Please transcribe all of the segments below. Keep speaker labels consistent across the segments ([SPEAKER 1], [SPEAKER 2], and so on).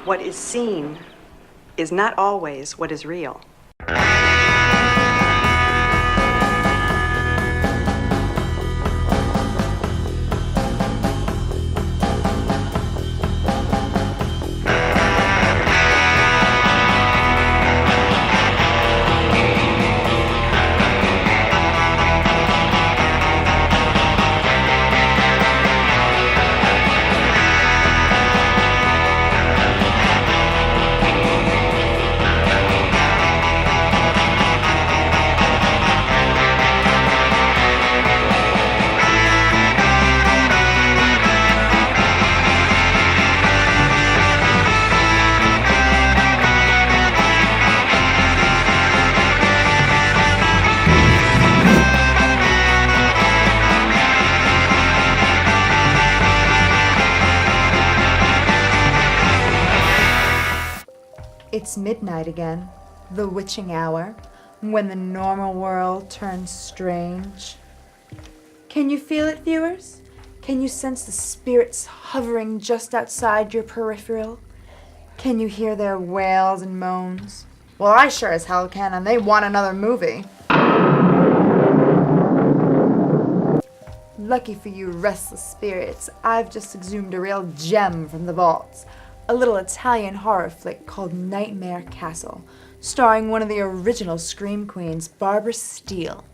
[SPEAKER 1] What is seen is not always what is real.
[SPEAKER 2] It's midnight again, the witching hour, when the normal world turns strange. Can you feel it, viewers? Can you sense the spirits hovering just outside your peripheral? Can you hear their wails and moans? Well, I sure as hell can, and they want another movie. Lucky for you restless spirits, I've just exhumed a real gem from the vaults. A little Italian horror flick called Nightmare Castle, starring one of the original Scream Queens, Barbara Steele.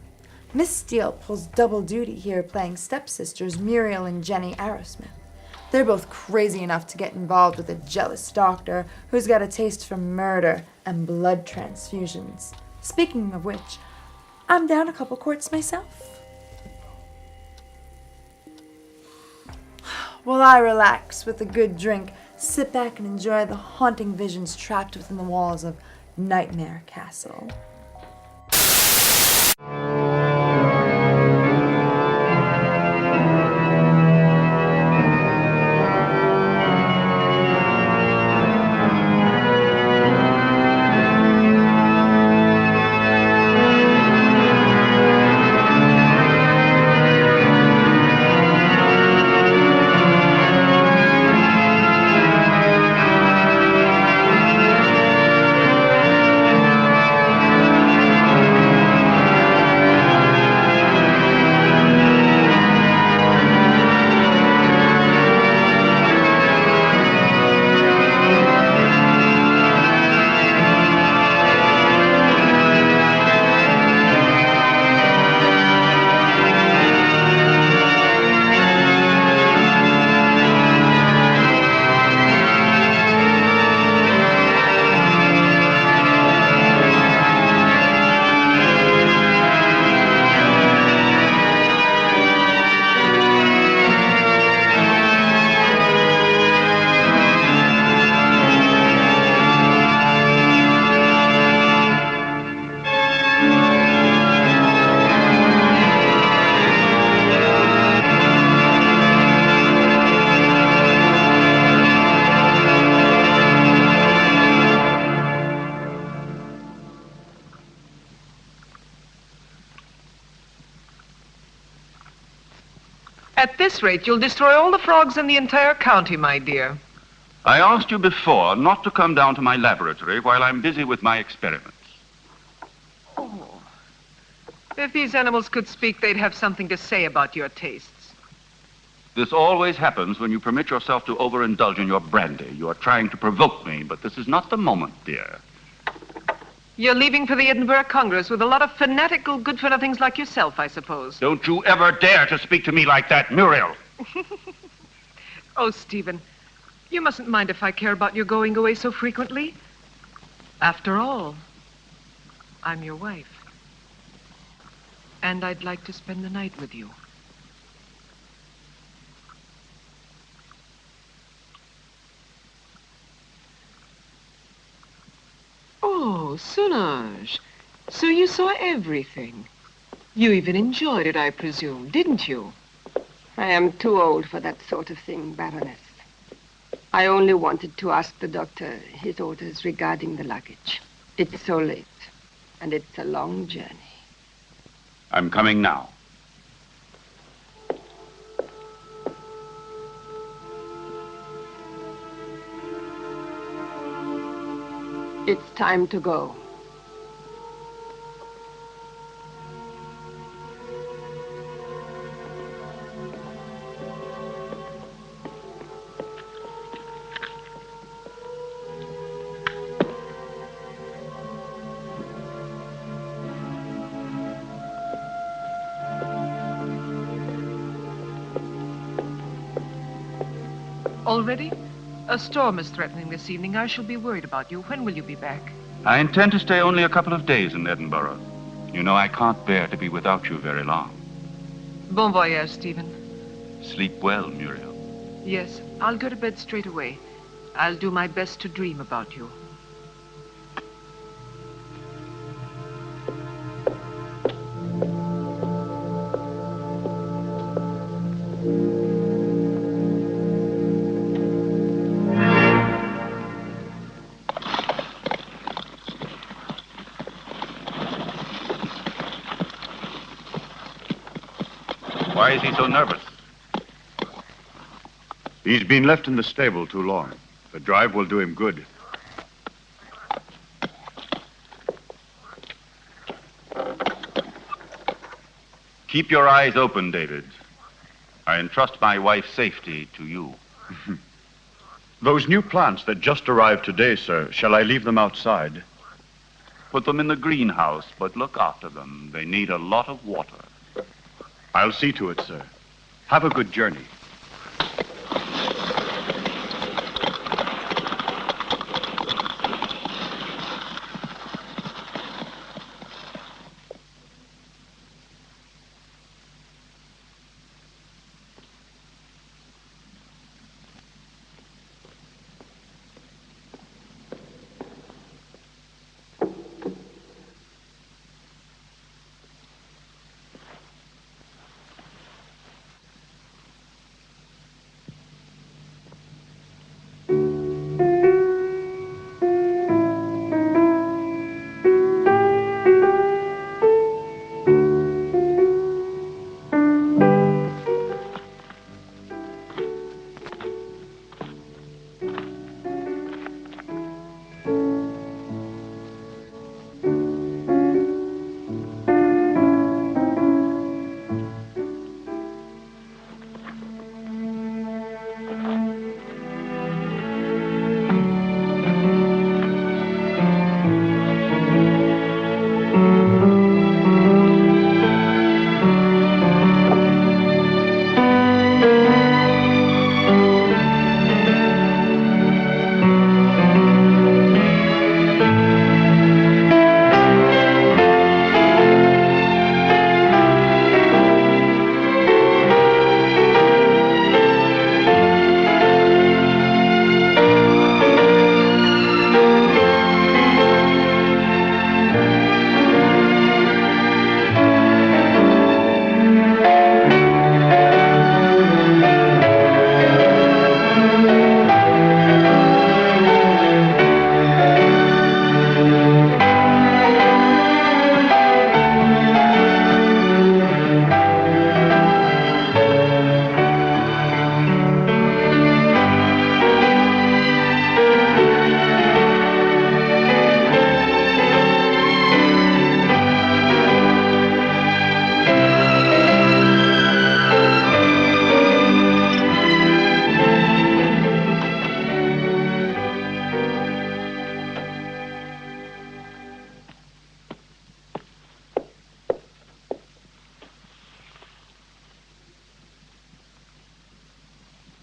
[SPEAKER 2] Miss Steele pulls double duty here playing stepsisters Muriel and Jenny Arrowsmith. They're both crazy enough to get involved with a jealous doctor who's got a taste for murder and blood transfusions. Speaking of which, I'm down a couple quarts myself. While I relax with a good drink, sit back and enjoy the haunting visions trapped within the walls of Nightmare Castle.
[SPEAKER 3] At this rate, you'll destroy all the frogs in the entire county, my dear.
[SPEAKER 4] I asked you before not to come down to my laboratory while I'm busy with my experiments.
[SPEAKER 3] Oh. If these animals could speak, they'd have something to say about your tastes.
[SPEAKER 4] This always happens when you permit yourself to overindulge in your brandy. You are trying to provoke me, but this is not the moment, dear.
[SPEAKER 3] You're leaving for the Edinburgh Congress with a lot of fanatical good-for-nothings like yourself, I suppose.
[SPEAKER 4] Don't you ever dare to speak to me like that, Muriel.
[SPEAKER 3] Oh, Stephen, you mustn't mind if I care about your going away so frequently. After all, I'm your wife. And I'd like to spend the night with you. Oh, Solange. So you saw everything. You even enjoyed it, I presume, didn't you?
[SPEAKER 5] I am too old for that sort of thing, Baroness. I only wanted to ask the doctor his orders regarding the luggage. It's so late, and it's a long journey.
[SPEAKER 4] I'm coming now.
[SPEAKER 5] It's time to go.
[SPEAKER 3] Already? A storm is threatening this evening. I shall be worried about you. When will you be back?
[SPEAKER 4] I intend to stay only a couple of days in Edinburgh. You know, I can't bear to be without you very long.
[SPEAKER 3] Bon voyage, Stephen.
[SPEAKER 4] Sleep well, Muriel.
[SPEAKER 3] Yes, I'll go to bed straight away. I'll do my best to dream about you.
[SPEAKER 4] Why is he so nervous?
[SPEAKER 6] He's been left in the stable too long. The drive will do him good.
[SPEAKER 4] Keep your eyes open, David. I entrust my wife's safety to you.
[SPEAKER 6] Those new plants that just arrived today, sir, shall I leave them outside?
[SPEAKER 4] Put them in the greenhouse, but look after them. They need a lot of water.
[SPEAKER 6] I'll see to it, sir. Have a good journey.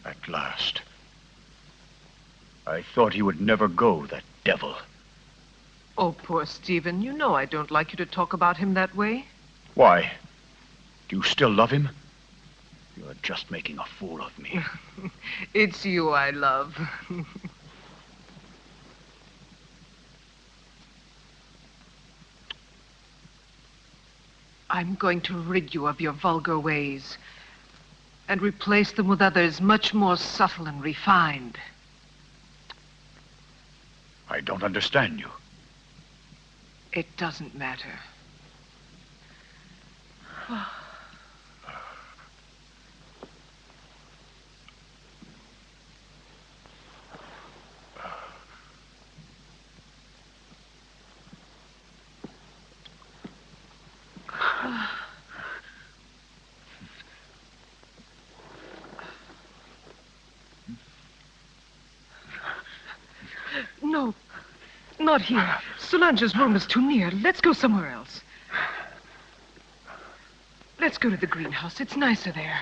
[SPEAKER 6] At last. I thought he would never go, that devil.
[SPEAKER 3] Oh, poor Stephen. You know I don't like you to talk about him that way.
[SPEAKER 6] Why? Do you still love him? You're just making a fool of me.
[SPEAKER 3] It's you I love. I'm going to rid you of your vulgar ways and replace them with others much more subtle and refined.
[SPEAKER 6] I don't understand you.
[SPEAKER 3] It doesn't matter. Not here. Solange's room is too near. Let's go somewhere else. Let's go to the greenhouse. It's nicer there.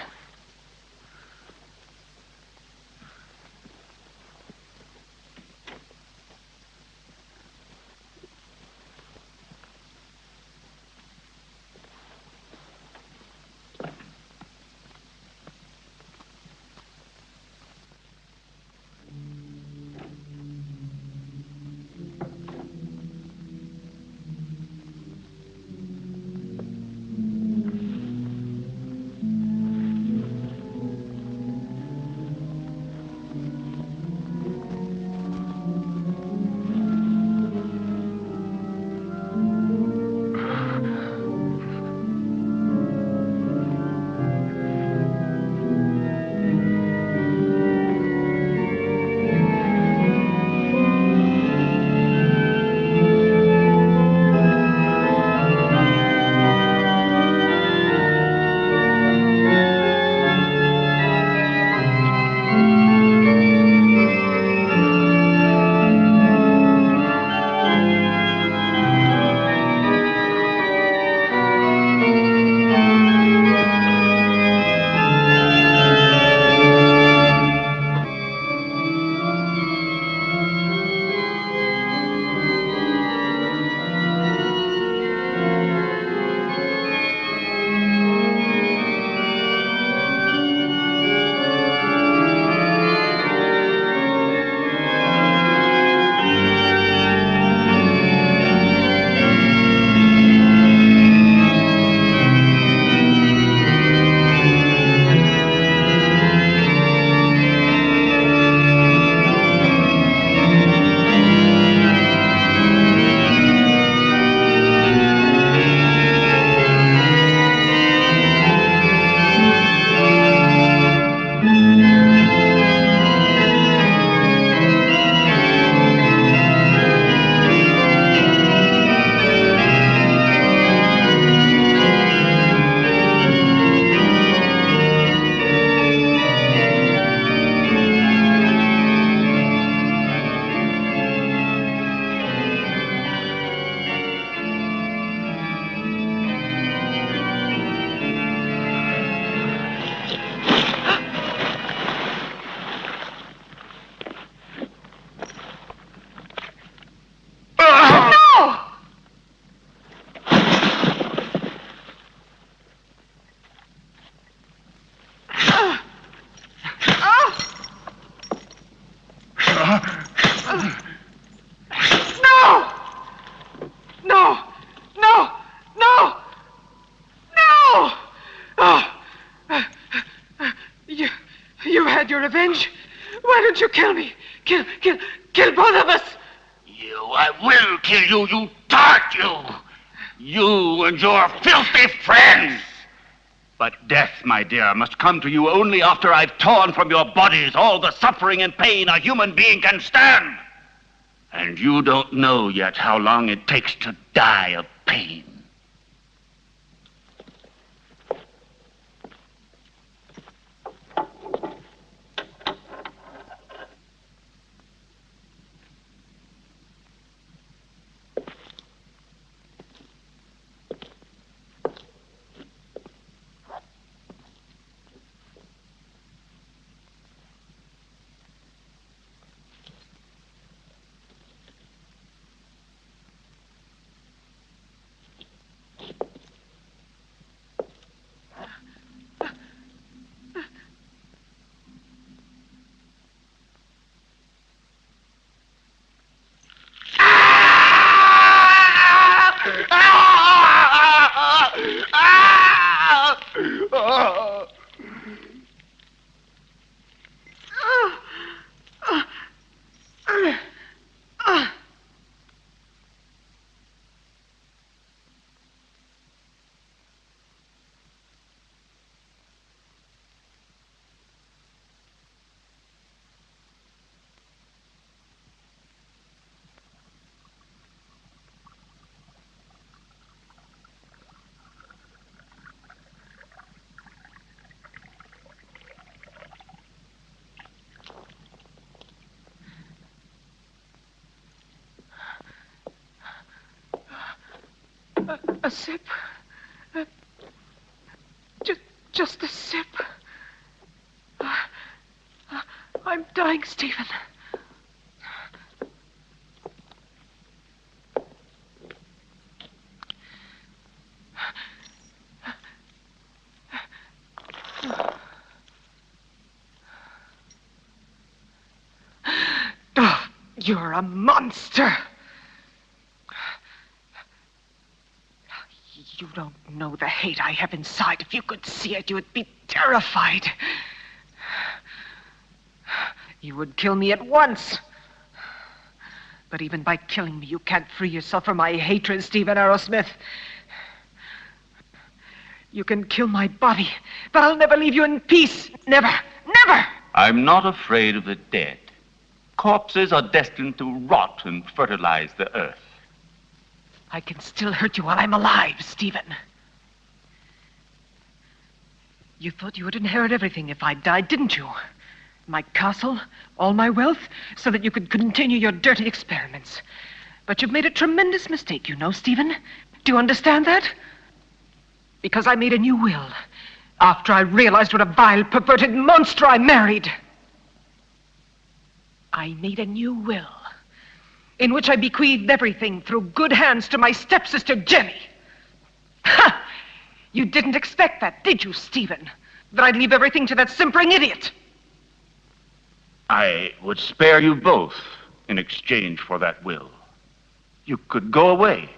[SPEAKER 3] Your revenge? Why don't you kill me? Kill both of us!
[SPEAKER 4] I will kill you, you tart, you! You and your filthy friends! But death, my dear, must come to you only after I've torn from your bodies all the suffering and pain a human being can stand. And you don't know yet how long it takes to die of pain.
[SPEAKER 3] sip. Just a sip. I'm dying, Stephen. Oh, you're a monster. You don't know the hate I have inside. If you could see it, you would be terrified. You would kill me at once. But even by killing me, you can't free yourself from my hatred, Stephen Arrowsmith. You can kill my body, but I'll never leave you in peace. Never, never!
[SPEAKER 4] I'm not afraid of the dead. Corpses are destined to rot and fertilize the earth.
[SPEAKER 3] I can still hurt you while I'm alive, Stephen. You thought you would inherit everything if I died, didn't you? My castle, all my wealth, so that you could continue your dirty experiments. But you've made a tremendous mistake, you know, Stephen. Do you understand that? Because I made a new will after I realized what a vile, perverted monster I married. I made a new will in which I bequeathed everything through good hands to my stepsister, Jenny. Ha! You didn't expect that, did you, Stephen? That I'd leave everything to that simpering idiot?
[SPEAKER 4] I would spare you both in exchange for that will. You could go away,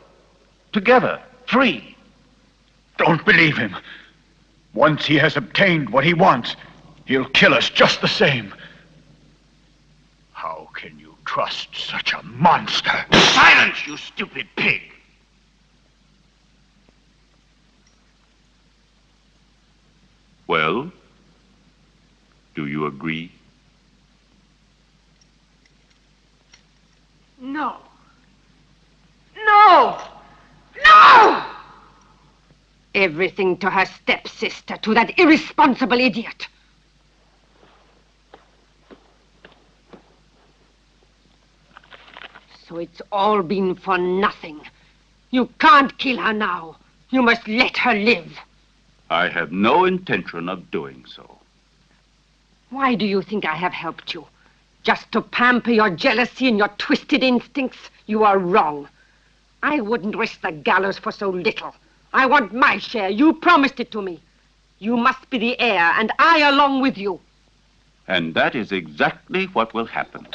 [SPEAKER 4] together, free.
[SPEAKER 6] Don't believe him. Once he has obtained what he wants, he'll kill us just the same. How can you trust such a monster?
[SPEAKER 4] Silence, you stupid pig! Well, do you agree?
[SPEAKER 3] No. No! No!
[SPEAKER 5] Everything to her stepsister, to that irresponsible idiot. So it's all been for nothing. You can't kill her now. You must let her live.
[SPEAKER 4] I have no intention of doing so.
[SPEAKER 5] Why do you think I have helped you? Just to pamper your jealousy and your twisted instincts? You are wrong. I wouldn't risk the gallows for so little. I want my share. You promised it to me. You must be the heir, and I along with you.
[SPEAKER 4] And that is exactly what will happen.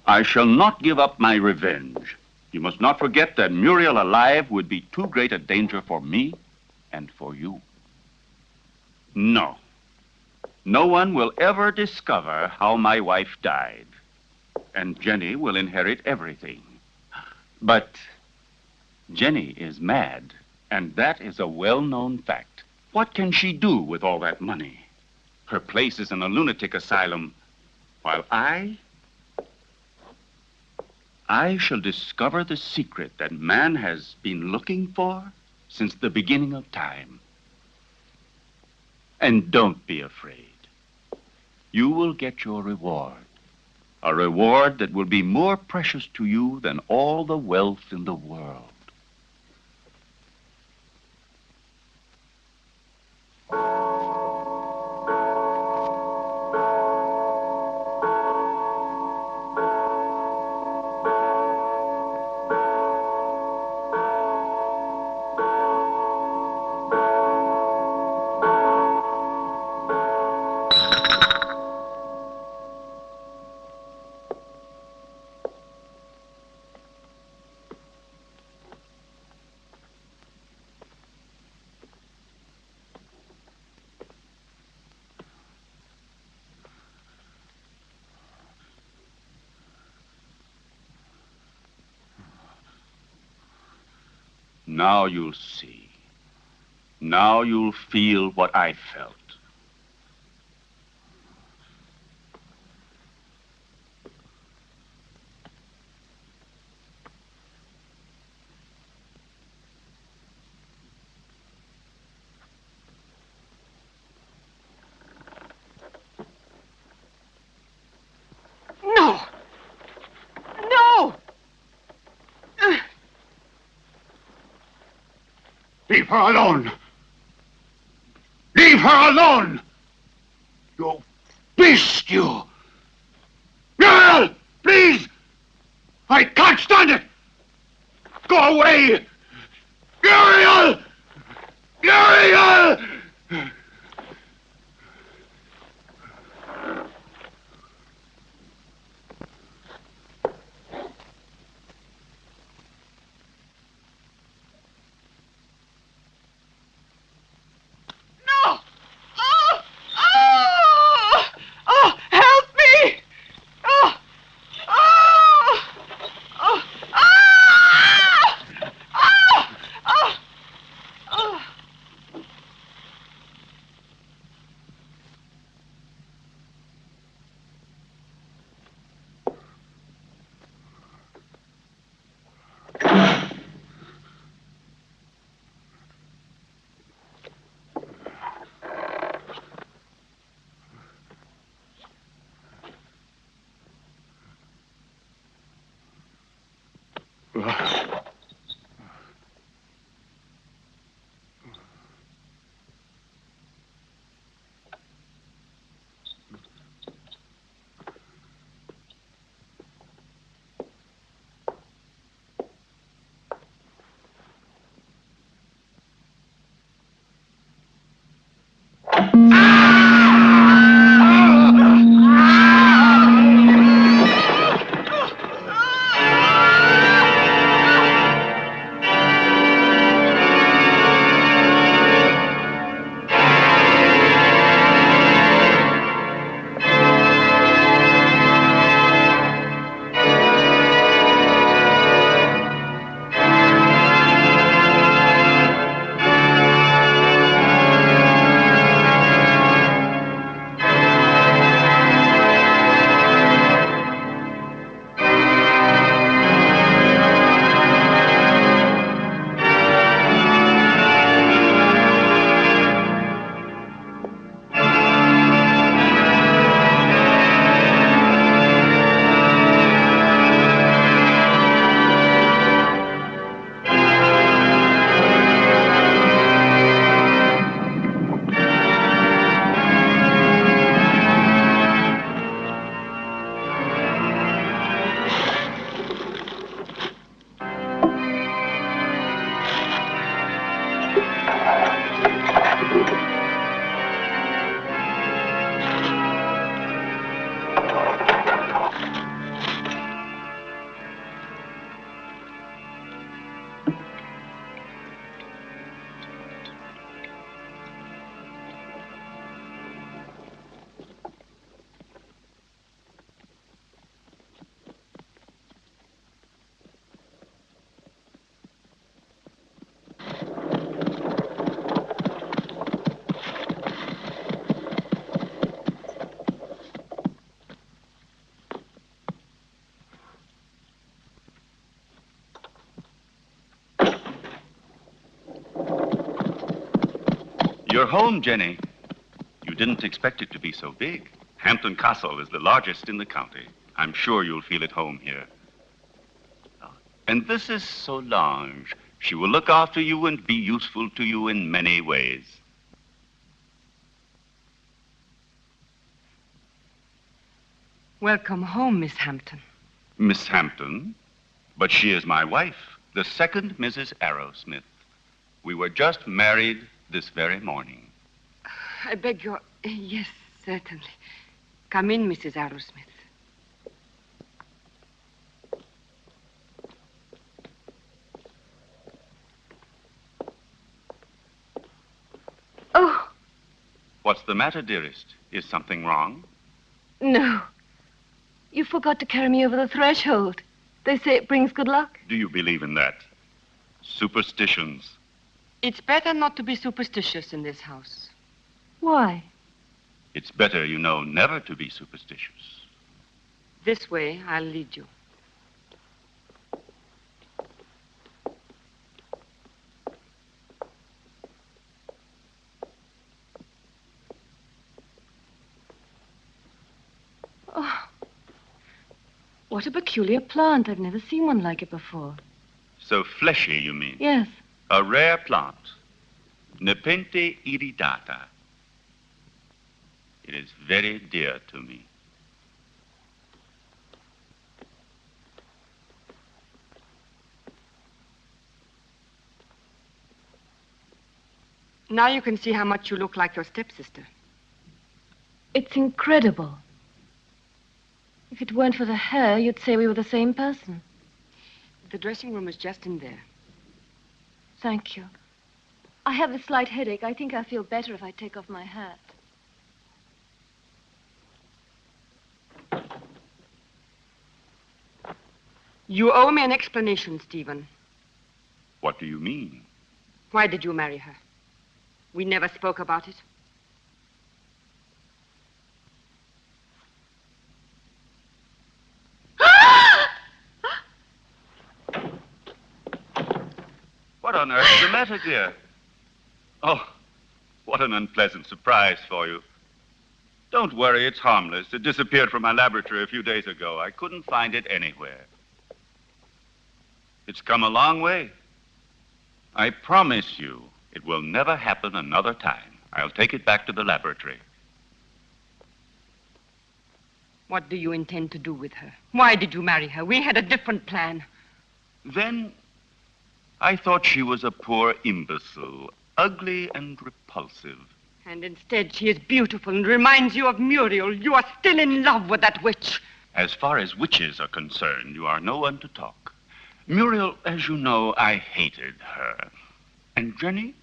[SPEAKER 4] I shall not give up my revenge. You must not forget that Muriel alive would be too great a danger for me and for you. No. No one will ever discover how my wife died. And Jenny will inherit everything. But Jenny is mad, and that is a well-known fact. What can she do with all that money? Her place is in a lunatic asylum, while I shall discover the secret that man has been looking for since the beginning of time. And don't be afraid. You will get your reward. A reward that will be more precious to you than all the wealth in the world. Now you'll see. Now you'll feel what I felt.
[SPEAKER 3] No! No!
[SPEAKER 6] Leave her alone. Leave her alone! You beast, you! Muriel! Please! I can't stand it! Go away! Muriel! Muriel!
[SPEAKER 4] You're home, Jenny. You didn't expect it to be so big. Hampton Castle is the largest in the county. I'm sure you'll feel at home here. And this is Solange. She will look after you and be useful to you in many ways.
[SPEAKER 5] Welcome home, Miss Hampton.
[SPEAKER 4] Miss Hampton? But she is my wife, the second Mrs. Arrowsmith. We were just married this very morning.
[SPEAKER 5] I beg your... Yes, certainly. Come in, Mrs. Arrowsmith. Oh.
[SPEAKER 4] What's the matter, dearest? Is something wrong?
[SPEAKER 5] No. You forgot to carry me over the threshold. They say it brings good luck.
[SPEAKER 4] Do you believe in that? Superstitions.
[SPEAKER 5] It's better not to be superstitious in this house. Why?
[SPEAKER 4] It's better, you know, never to be superstitious.
[SPEAKER 5] This way, I'll lead you. Oh, what a peculiar plant. I've never seen one like it before.
[SPEAKER 4] So fleshy, you mean?
[SPEAKER 5] Yes.
[SPEAKER 4] A rare plant, Nepenthe iridata. It is very dear to me.
[SPEAKER 5] Now you can see how much you look like your stepsister.
[SPEAKER 7] It's incredible. If it weren't for the hair, you'd say we were the same person.
[SPEAKER 5] The dressing room is just in there.
[SPEAKER 7] Thank you. I have a slight headache. I think I'll feel better if I take off my hat.
[SPEAKER 5] You owe me an explanation, Stephen.
[SPEAKER 4] What do you mean?
[SPEAKER 5] Why did you marry her? We never spoke about it.
[SPEAKER 4] What on earth is the matter, dear? Oh, what an unpleasant surprise for you. Don't worry, it's harmless. It disappeared from my laboratory a few days ago. I couldn't find it anywhere. It's come a long way. I promise you it will never happen another time. I'll take it back to the laboratory.
[SPEAKER 5] What do you intend to do with her? Why did you marry her? We had a different plan.
[SPEAKER 4] Then I thought she was a poor imbecile, ugly and repulsive.
[SPEAKER 5] And instead, she is beautiful and reminds you of Muriel. You are still in love with that witch.
[SPEAKER 4] As far as witches are concerned, you are no one to talk. Muriel, as you know, I hated her. And Jenny?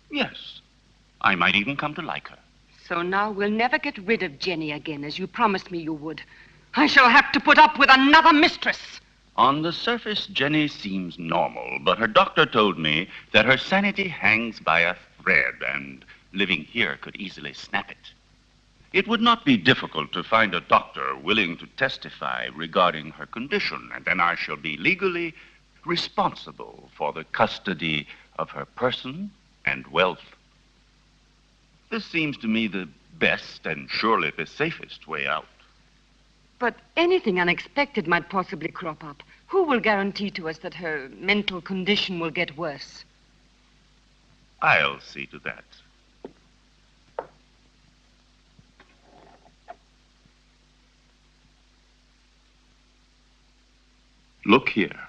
[SPEAKER 4] Yes, I might even come to like her.
[SPEAKER 5] So now we'll never get rid of Jenny again, as you promised me you would. I shall have to put up with another mistress.
[SPEAKER 4] On the surface, Jenny seems normal, but her doctor told me that her sanity hangs by a thread, and living here could easily snap it. It would not be difficult to find a doctor willing to testify regarding her condition, and then I shall be legally responsible for the custody of her person and wealth. This seems to me the best and surely the safest way out.
[SPEAKER 5] But anything unexpected might possibly crop up. Who will guarantee to us that her mental condition will get worse?
[SPEAKER 4] I'll see to that. Look here.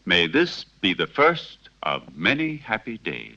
[SPEAKER 4] May this be the first of many happy days.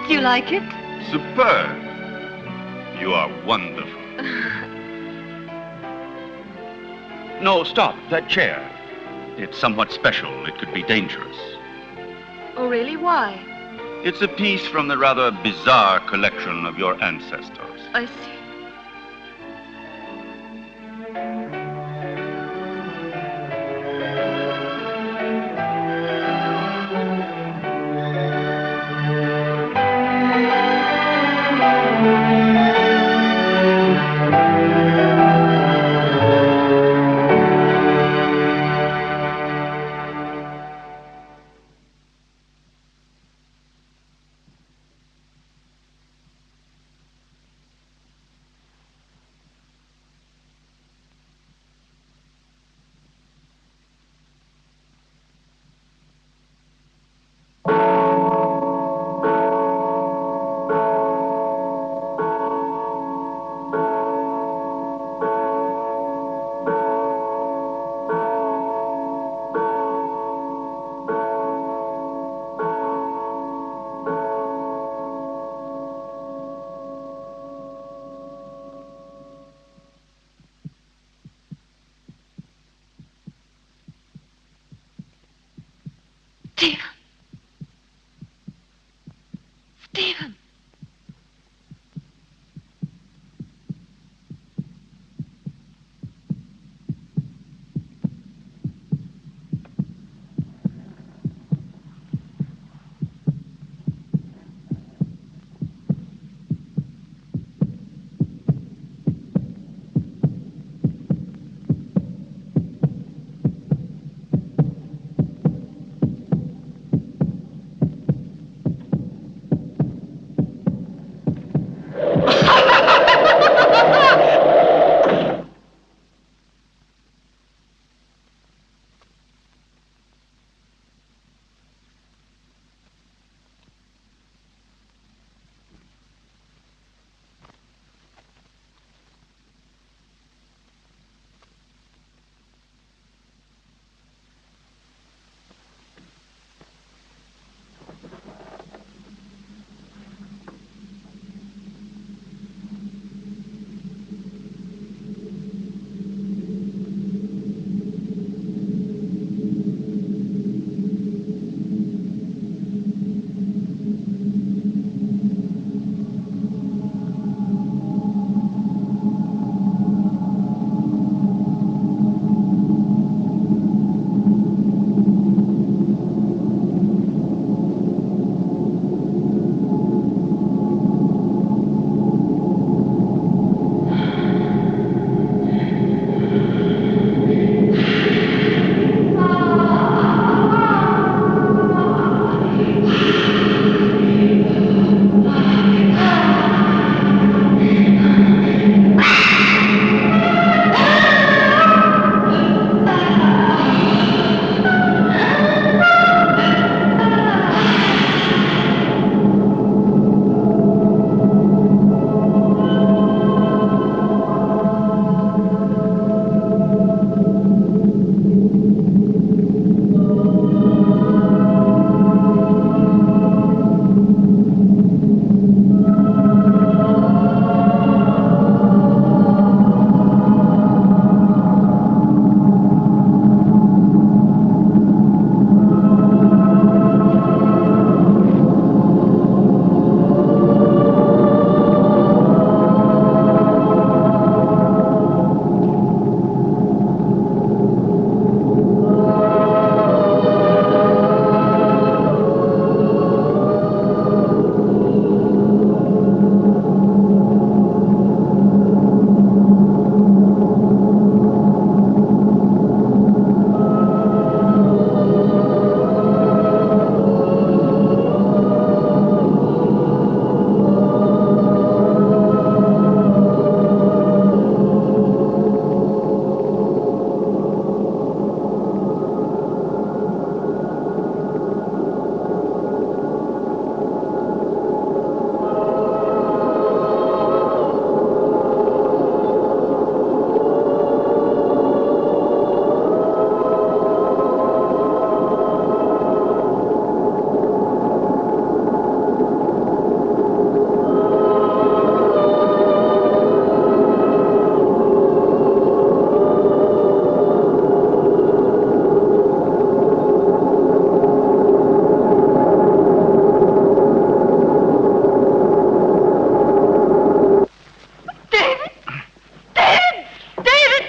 [SPEAKER 7] Do you like it?
[SPEAKER 4] Superb. You are wonderful. No, stop. That chair. It's somewhat special. It could be dangerous.
[SPEAKER 7] Oh, really? Why?
[SPEAKER 4] It's a piece from the rather bizarre collection of your ancestors.
[SPEAKER 7] I see. Stephen. Stephen.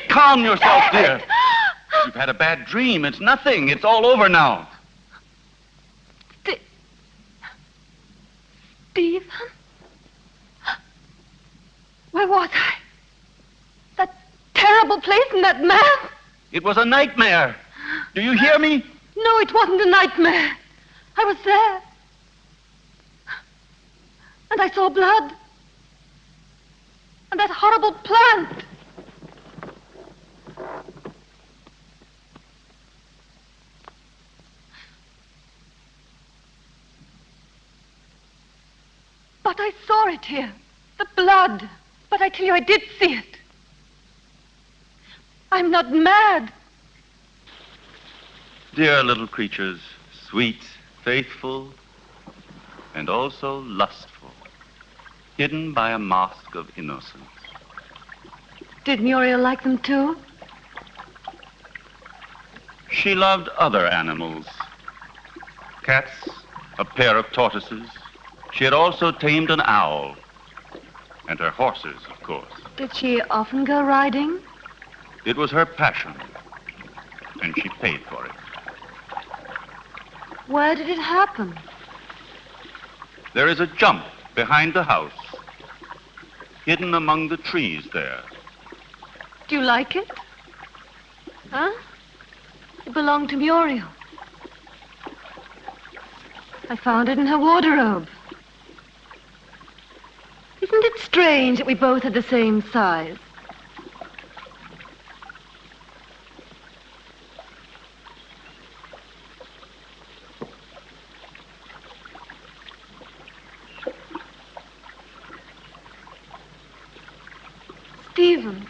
[SPEAKER 4] Calm yourself, dear. You've had a bad dream. It's nothing. It's all over now.
[SPEAKER 7] Stephen? Where was I? That terrible place and that man?
[SPEAKER 4] It was a nightmare. Do you hear me?
[SPEAKER 7] No, it wasn't a nightmare. I was there. And I saw blood. And that horrible plant. But I saw it here. The blood. But I tell you, I did see it. I'm not mad.
[SPEAKER 4] Dear little creatures, sweet, faithful, and also lustful, hidden by a mask of innocence.
[SPEAKER 7] Did Muriel like them too?
[SPEAKER 4] She loved other animals, cats, a pair of tortoises. She had also tamed an owl. And her horses, of course.
[SPEAKER 7] Did she often go riding?
[SPEAKER 4] It was her passion. And she paid for it.
[SPEAKER 7] Where did it happen?
[SPEAKER 4] There is a jump behind the house, hidden among the trees there.
[SPEAKER 7] Do you like it? Huh? It belonged to Muriel. I found it in her wardrobe. Isn't it strange that we both had the same size? Stephen,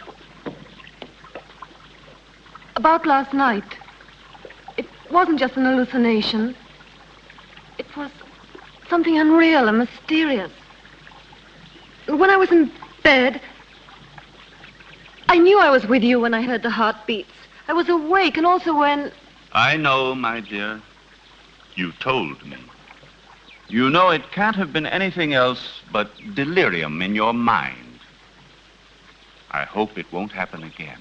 [SPEAKER 7] about last night, it wasn't just an hallucination. It was something unreal and mysterious. When I was in bed, I knew I was with you when I heard the heartbeats. I was awake, and also when...
[SPEAKER 4] I know, my dear. You told me. You know it can't have been anything else but delirium in your mind. I hope it won't happen again.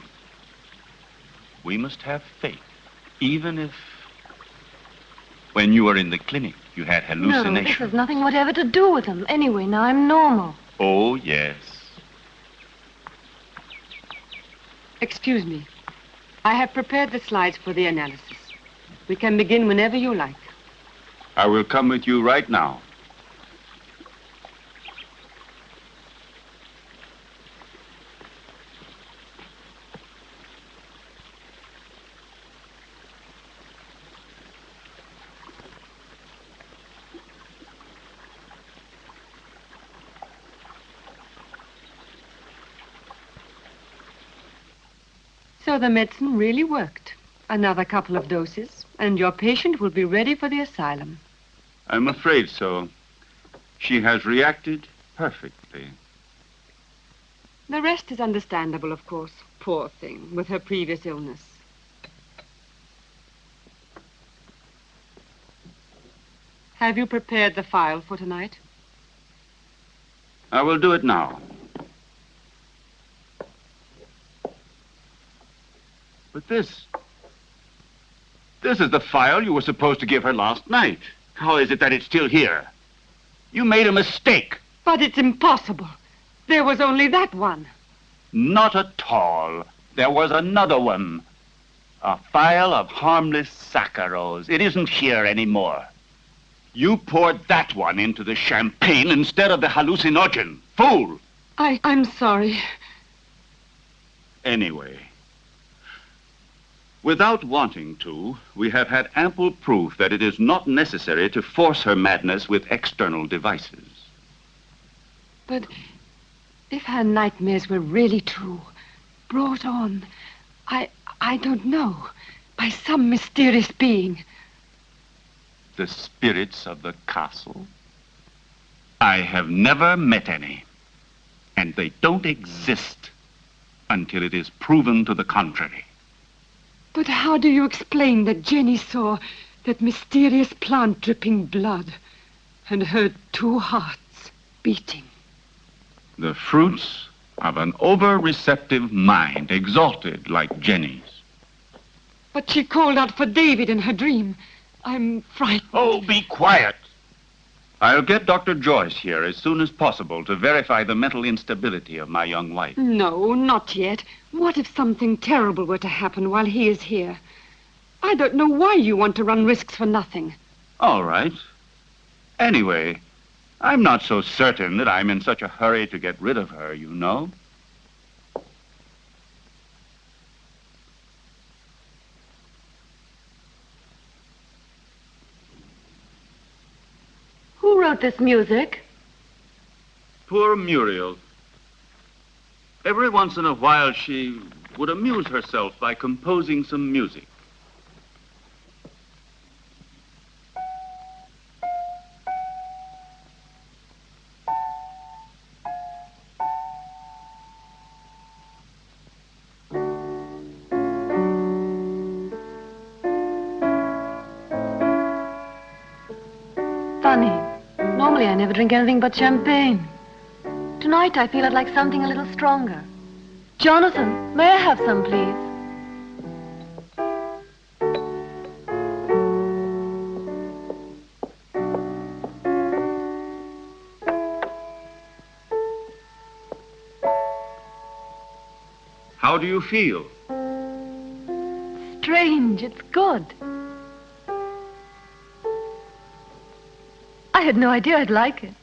[SPEAKER 4] We must have faith, even if... When you were in the clinic, you had hallucinations.
[SPEAKER 7] No, this has nothing whatever to do with them. Anyway, now I'm normal.
[SPEAKER 4] Oh, yes.
[SPEAKER 5] Excuse me. I have prepared the slides for the analysis. We can begin whenever you like.
[SPEAKER 4] I will come with you right now.
[SPEAKER 5] So the medicine really worked. Another couple of doses, and your patient will be ready for the asylum.
[SPEAKER 4] I'm afraid so. She has reacted perfectly.
[SPEAKER 5] The rest is understandable, of course. Poor thing, with her previous illness. Have you prepared the file for tonight?
[SPEAKER 4] I will do it now. But this is the file you were supposed to give her last night. How is it that it's still here? You made a mistake.
[SPEAKER 5] But it's impossible. There was only that one.
[SPEAKER 4] Not at all. There was another one. A file of harmless saccharos. It isn't here anymore. You poured that one into the champagne instead of the hallucinogen. Fool!
[SPEAKER 5] I'm sorry.
[SPEAKER 4] Anyway, without wanting to, we have had ample proof that it is not necessary to force her madness with external devices.
[SPEAKER 5] But if her nightmares were really true, brought on, I don't know, by some mysterious being.
[SPEAKER 4] The spirits of the castle? I have never met any, and they don't exist until it is proven to the contrary.
[SPEAKER 5] But how do you explain that Jenny saw that mysterious plant dripping blood and heard two hearts beating?
[SPEAKER 4] The fruits of an over-receptive mind, exalted like Jenny's.
[SPEAKER 5] But she called out for David in her dream. I'm frightened.
[SPEAKER 4] Oh, be quiet. I'll get Dr. Joyce here as soon as possible to verify the mental instability of my young wife.
[SPEAKER 5] No, not yet. What if something terrible were to happen while he is here? I don't know why you want to run risks for nothing.
[SPEAKER 4] All right. Anyway, I'm not so certain that I'm in such a hurry to get rid of her, you know.
[SPEAKER 7] Who wrote this music?
[SPEAKER 4] Poor Muriel. Every once in a while, she would amuse herself by composing some music.
[SPEAKER 7] Normally, I never drink anything but champagne. Tonight, I feel I'd like something a little stronger. Jonathan, may I have some, please?
[SPEAKER 4] How do you feel?
[SPEAKER 7] Strange, it's good. I had no idea I'd like it.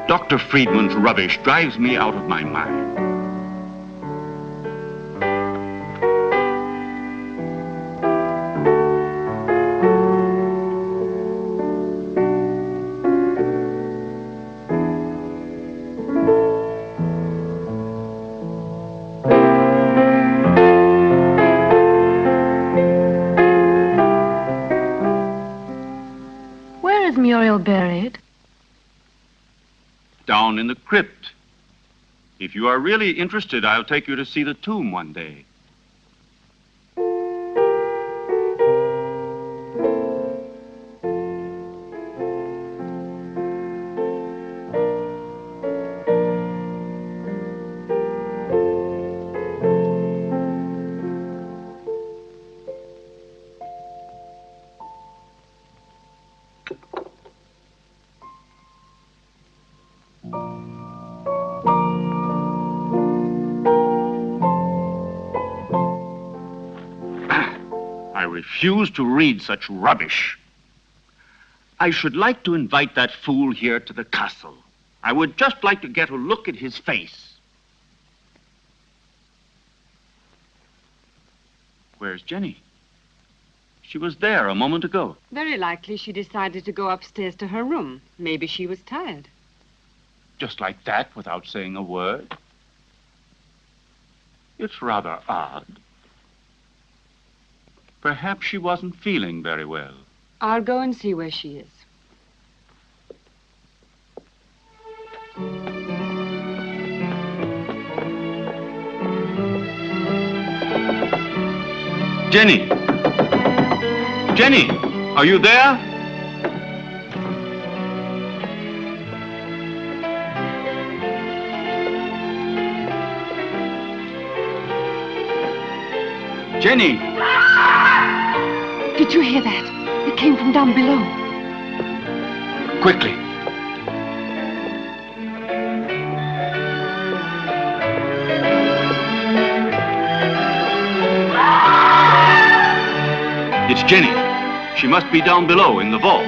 [SPEAKER 4] Dr. Friedman's rubbish drives me out of my mind.
[SPEAKER 7] Where is Muriel buried?
[SPEAKER 4] Down in the crypt. If you are really interested, I'll take you to see the tomb one day. I refuse to read such rubbish. I should like to invite that fool here to the castle. I would just like to get a look at his face. Where's Jenny? She was there a moment ago.
[SPEAKER 5] Very likely she decided to go upstairs to her room. Maybe she was tired.
[SPEAKER 4] Just like that, without saying a word. It's rather odd. Perhaps she wasn't feeling very well.
[SPEAKER 5] I'll go and see where she is.
[SPEAKER 4] Jenny! Jenny! Are you there? Jenny!
[SPEAKER 5] Did you hear that? It came from down below.
[SPEAKER 4] Quickly. It's Jenny. She must be down below in the vault.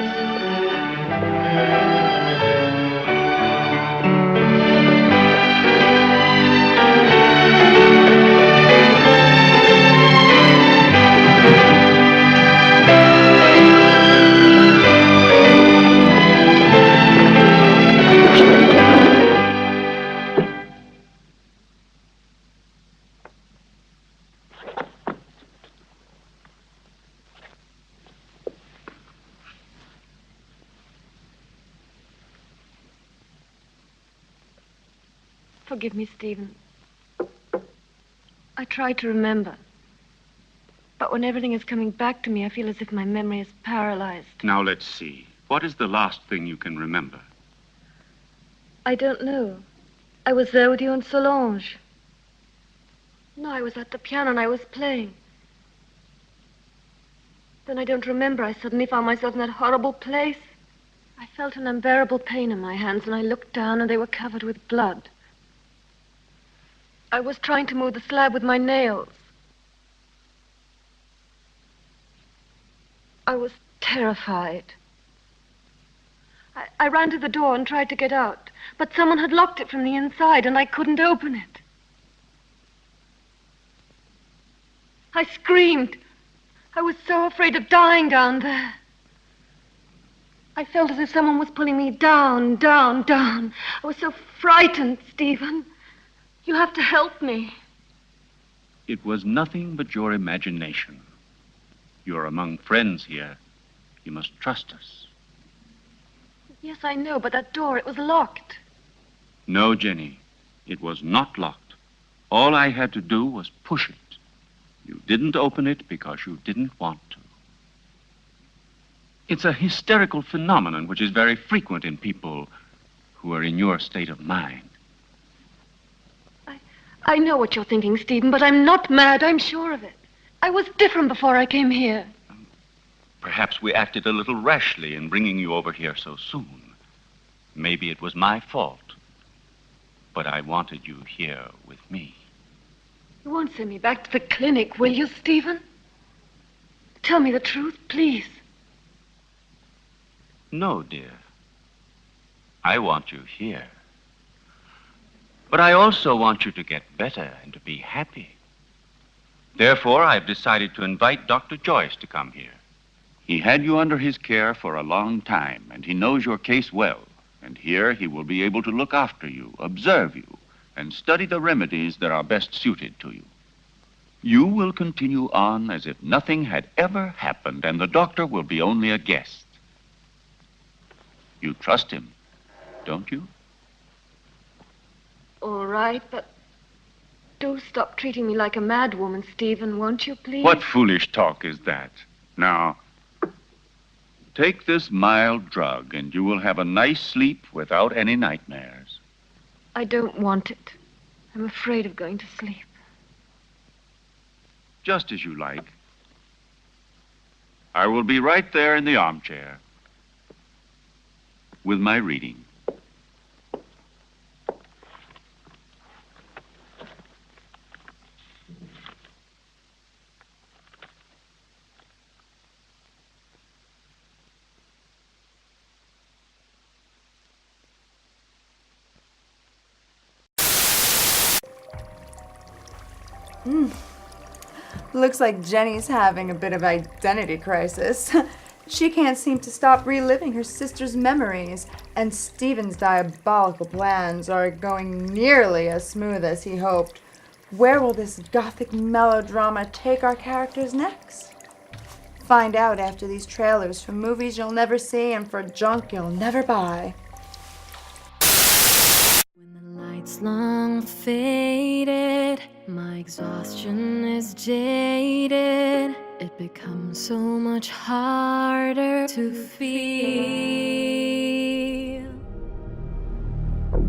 [SPEAKER 7] Forgive me, Stephen. I try to remember. But when everything is coming back to me, I feel as if my memory is paralyzed.
[SPEAKER 4] Now let's see. What is the last thing you can remember?
[SPEAKER 7] I don't know. I was there with you and Solange. No, I was at the piano and I was playing. Then I don't remember. I suddenly found myself in that horrible place. I felt an unbearable pain in my hands and I looked down and they were covered with blood. I was trying to move the slab with my nails. I was terrified. I ran to the door and tried to get out, but someone had locked it from the inside and I couldn't open it. I screamed. I was so afraid of dying down there. I felt as if someone was pulling me down, down, down. I was so frightened, Stephen. You have to help me.
[SPEAKER 4] It was nothing but your imagination. You're among friends here. You must trust us.
[SPEAKER 7] Yes, I know, but that door, it was locked.
[SPEAKER 4] No, Jenny. It was not locked. All I had to do was push it. You didn't open it because you didn't want to. It's a hysterical phenomenon which is very frequent in people who are in your state of mind.
[SPEAKER 7] I know what you're thinking, Stephen, but I'm not mad. I'm sure of it. I was different before I came here.
[SPEAKER 4] Perhaps we acted a little rashly in bringing you over here so soon. Maybe it was my fault. But I wanted you here with me.
[SPEAKER 7] You won't send me back to the clinic, will you, Stephen? Tell me the truth, please.
[SPEAKER 4] No, dear. I want you here. But I also want you to get better and to be happy. Therefore, I've decided to invite Dr. Joyce to come here. He had you under his care for a long time, and he knows your case well. And here he will be able to look after you, observe you, and study the remedies that are best suited to you. You will continue on as if nothing had ever happened, and the doctor will be only a guest. You trust him, don't you?
[SPEAKER 7] All right, but do stop treating me like a madwoman, Stephen, won't you, please?
[SPEAKER 4] What foolish talk is that? Now, take this mild drug, and you will have a nice sleep without any nightmares.
[SPEAKER 7] I don't want it. I'm afraid of going to sleep.
[SPEAKER 4] Just as you like. I will be right there in the armchair with my reading.
[SPEAKER 2] Looks like Jenny's having a bit of identity crisis. She can't seem to stop reliving her sister's memories, and Stephen's diabolical plans are going nearly as smooth as he hoped. Where will this gothic melodrama take our characters next? Find out after these trailers for movies you'll never see and for junk you'll never buy.
[SPEAKER 8] When the lights long faded, my exhaustion is jaded. It becomes so much harder to feel.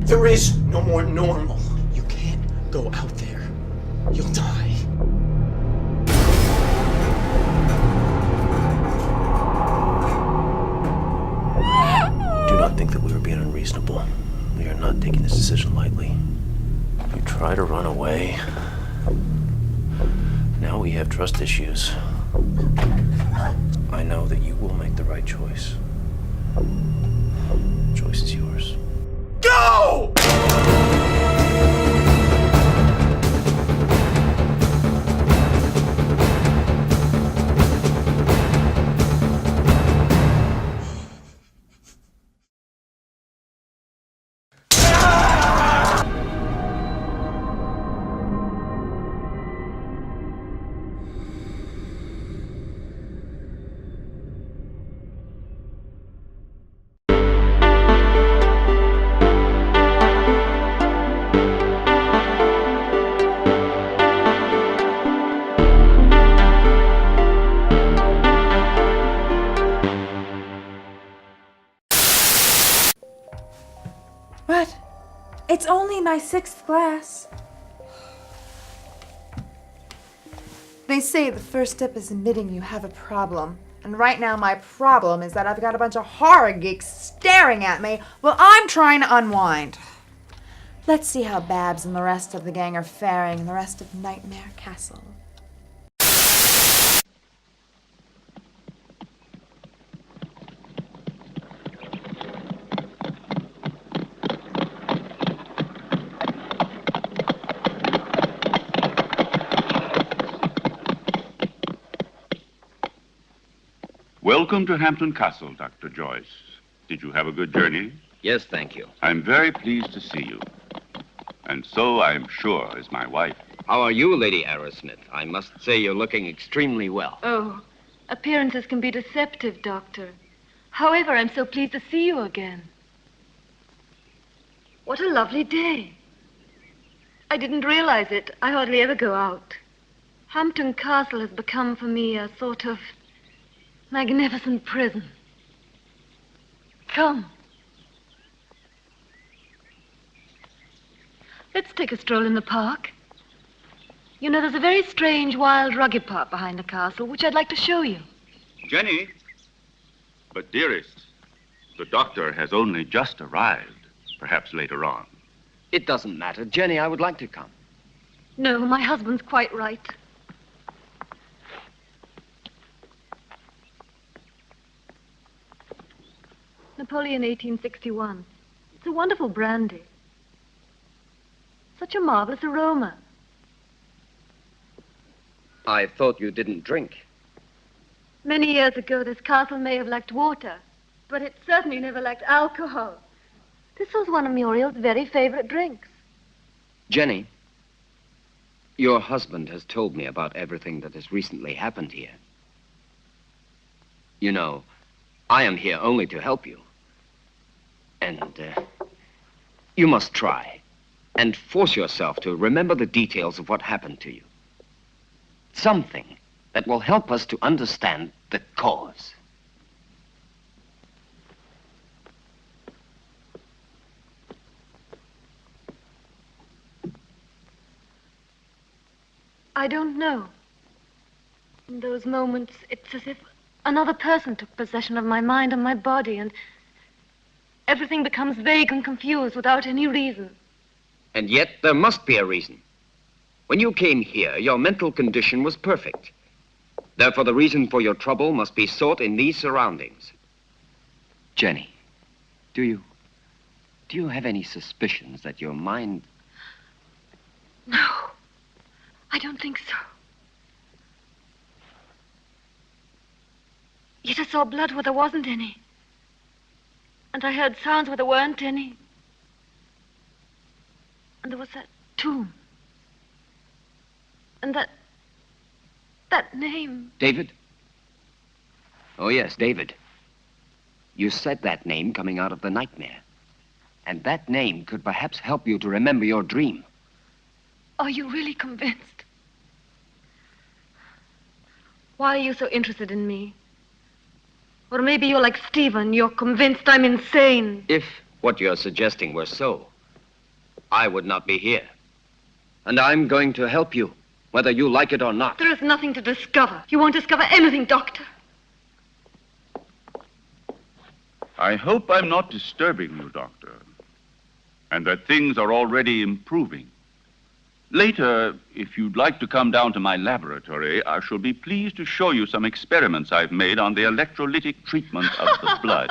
[SPEAKER 9] There is no more normal. You can't go out there. You'll die. Do not think that we were being unreasonable. We are not taking this decision lightly. You try to run away. Now we have trust issues. I know that you will make the right choice. The choice is yours. Go!
[SPEAKER 2] What? It's only my 6th glass. They say the first step is admitting you have a problem. And right now my problem is that I've got a bunch of horror geeks staring at me while I'm trying to unwind. Let's see how Babs and the rest of the gang are faring in the rest of Nightmare Castle.
[SPEAKER 4] Welcome to Hampton Castle, Dr. Joyce. Did you have a good journey?
[SPEAKER 10] Yes, thank you.
[SPEAKER 4] I'm very pleased to see you. And so, I'm sure, is my wife.
[SPEAKER 10] How are you, Lady Arrowsmith? I must say you're looking extremely well.
[SPEAKER 7] Oh, appearances can be deceptive, Doctor. However, I'm so pleased to see you again. What a lovely day. I didn't realize it. I hardly ever go out. Hampton Castle has become for me a sort of magnificent prison. Come. Let's take a stroll in the park. You know, there's a very strange, wild, rugged part behind the castle, which I'd like to show you.
[SPEAKER 4] Jenny. But, dearest, the doctor has only just arrived. Perhaps later on.
[SPEAKER 10] It doesn't matter. Jenny, I would like to come.
[SPEAKER 7] No, my husband's quite right. Napoleon 1861. It's a wonderful brandy. Such a marvelous aroma.
[SPEAKER 10] I thought you didn't drink.
[SPEAKER 7] Many years ago, this castle may have lacked water, but it certainly never lacked alcohol. This was one of Muriel's very favorite drinks.
[SPEAKER 10] Jenny, your husband has told me about everything that has recently happened here. You know, I am here only to help you. And you must try and force yourself to remember the details of what happened to you. Something that will help us to understand the cause.
[SPEAKER 7] I don't know. In those moments, it's as if another person took possession of my mind and my body, and everything becomes vague and confused without any reason.
[SPEAKER 10] And yet, there must be a reason. When you came here, your mental condition was perfect. Therefore, the reason for your trouble must be sought in these surroundings. Jenny, do you have any suspicions that your mind...
[SPEAKER 7] No, I don't think so. Yet I saw blood where there wasn't any. And I heard sounds where there weren't any. And there was that tomb. And that name.
[SPEAKER 10] David? Oh, yes, David. You said that name coming out of the nightmare. And that name could perhaps help you to remember your dream.
[SPEAKER 7] Are you really convinced? Why are you so interested in me? Or maybe you're like Stephen, you're convinced I'm insane.
[SPEAKER 10] If what you're suggesting were so, I would not be here. And I'm going to help you, whether you like it or not.
[SPEAKER 7] There is nothing to discover. You won't discover anything, Doctor.
[SPEAKER 4] I hope I'm not disturbing you, Doctor, and that things are already improving. Later, if you'd like to come down to my laboratory, I shall be pleased to show you some experiments I've made on the electrolytic treatment of the blood.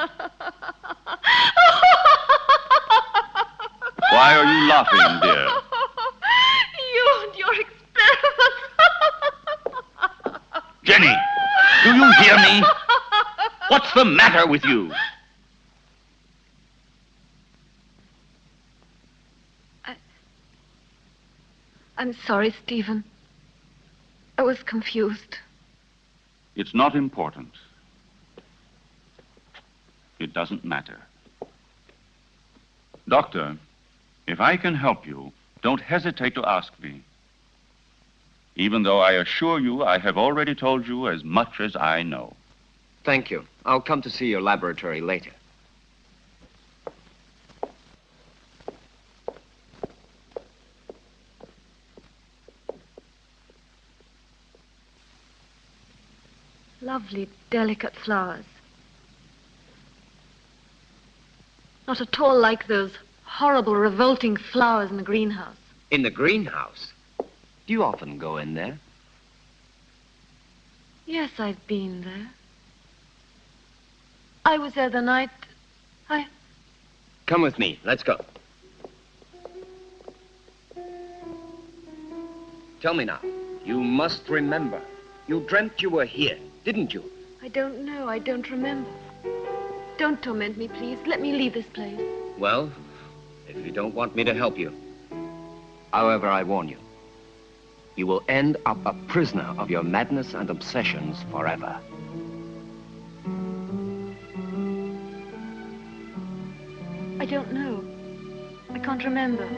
[SPEAKER 4] Why are you laughing, dear?
[SPEAKER 7] You and your experiments.
[SPEAKER 4] Jenny, do you hear me? What's the matter with you?
[SPEAKER 7] I'm sorry, Stephen. I was confused.
[SPEAKER 4] It's not important. It doesn't matter. Doctor, if I can help you, don't hesitate to ask me. Even though I assure you I have already told you as much as I know.
[SPEAKER 10] Thank you. I'll come to see your laboratory later.
[SPEAKER 7] Lovely, delicate flowers. Not at all like those horrible, revolting flowers in the greenhouse.
[SPEAKER 10] In the greenhouse? Do you often go in there?
[SPEAKER 7] Yes, I've been there. I was there the night
[SPEAKER 10] Come with me. Let's go. Tell me now. You must remember. You dreamt you were here, didn't you?
[SPEAKER 7] I don't know. I don't remember. Don't torment me, please. Let me leave this place.
[SPEAKER 10] Well, if you don't want me to help you. However, I warn you. You will end up a prisoner of your madness and obsessions forever.
[SPEAKER 7] I don't know. I can't remember.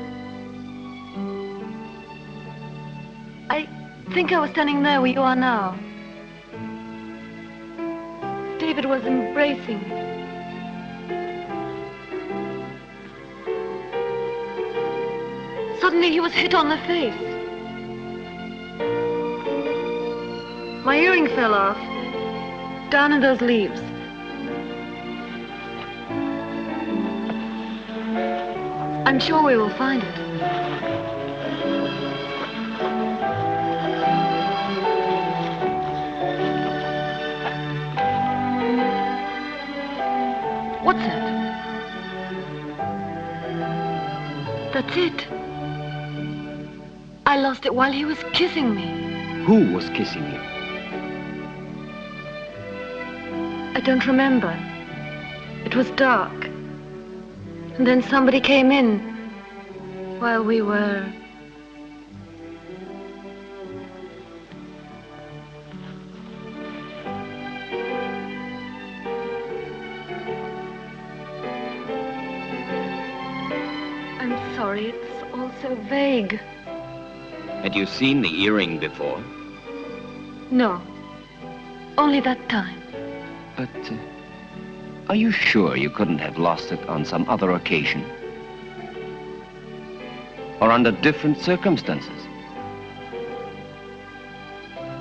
[SPEAKER 7] I think I was standing there where you are now. David was embracing me. Suddenly he was hit on the face. My earring fell off, down in those leaves. I'm sure we will find it. What's that? That's it. I lost it while he was kissing me.
[SPEAKER 10] Who was kissing you?
[SPEAKER 7] I don't remember. It was dark. And then somebody came in while we were... I'm sorry, it's all so vague.
[SPEAKER 10] Had you seen the earring before?
[SPEAKER 7] No, only that time.
[SPEAKER 10] But are you sure you couldn't have lost it on some other occasion? Or under different circumstances?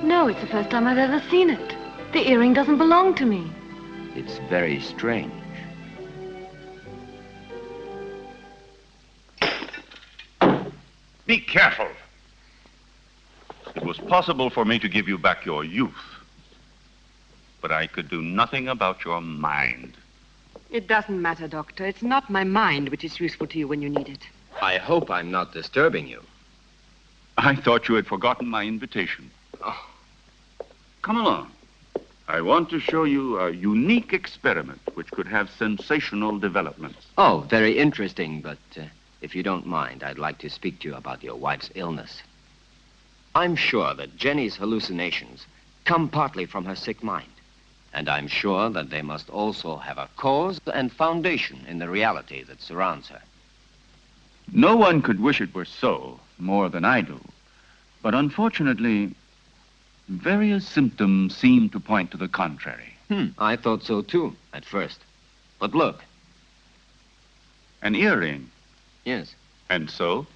[SPEAKER 7] No, it's the first time I've ever seen it. The earring doesn't belong to me.
[SPEAKER 10] It's very strange.
[SPEAKER 4] Be careful. It was possible for me to give you back your youth, but I could do nothing about your mind.
[SPEAKER 1] It doesn't matter, Doctor. It's not my mind which is useful to you when you need it.
[SPEAKER 10] I hope I'm not disturbing you.
[SPEAKER 4] I thought you had forgotten my invitation.
[SPEAKER 10] Oh.
[SPEAKER 4] Come along. I want to show you a unique experiment which could have sensational developments.
[SPEAKER 10] Oh, very interesting, but if you don't mind, I'd like to speak to you about your wife's illness. I'm sure that Jenny's hallucinations come partly from her sick mind. And I'm sure that they must also have a cause and foundation in the reality that surrounds her.
[SPEAKER 4] No one could wish it were so, more than I do. But unfortunately, various symptoms seem to point to the contrary.
[SPEAKER 10] I thought so too, at first. But look.
[SPEAKER 4] An earring?
[SPEAKER 10] Yes.
[SPEAKER 4] And so?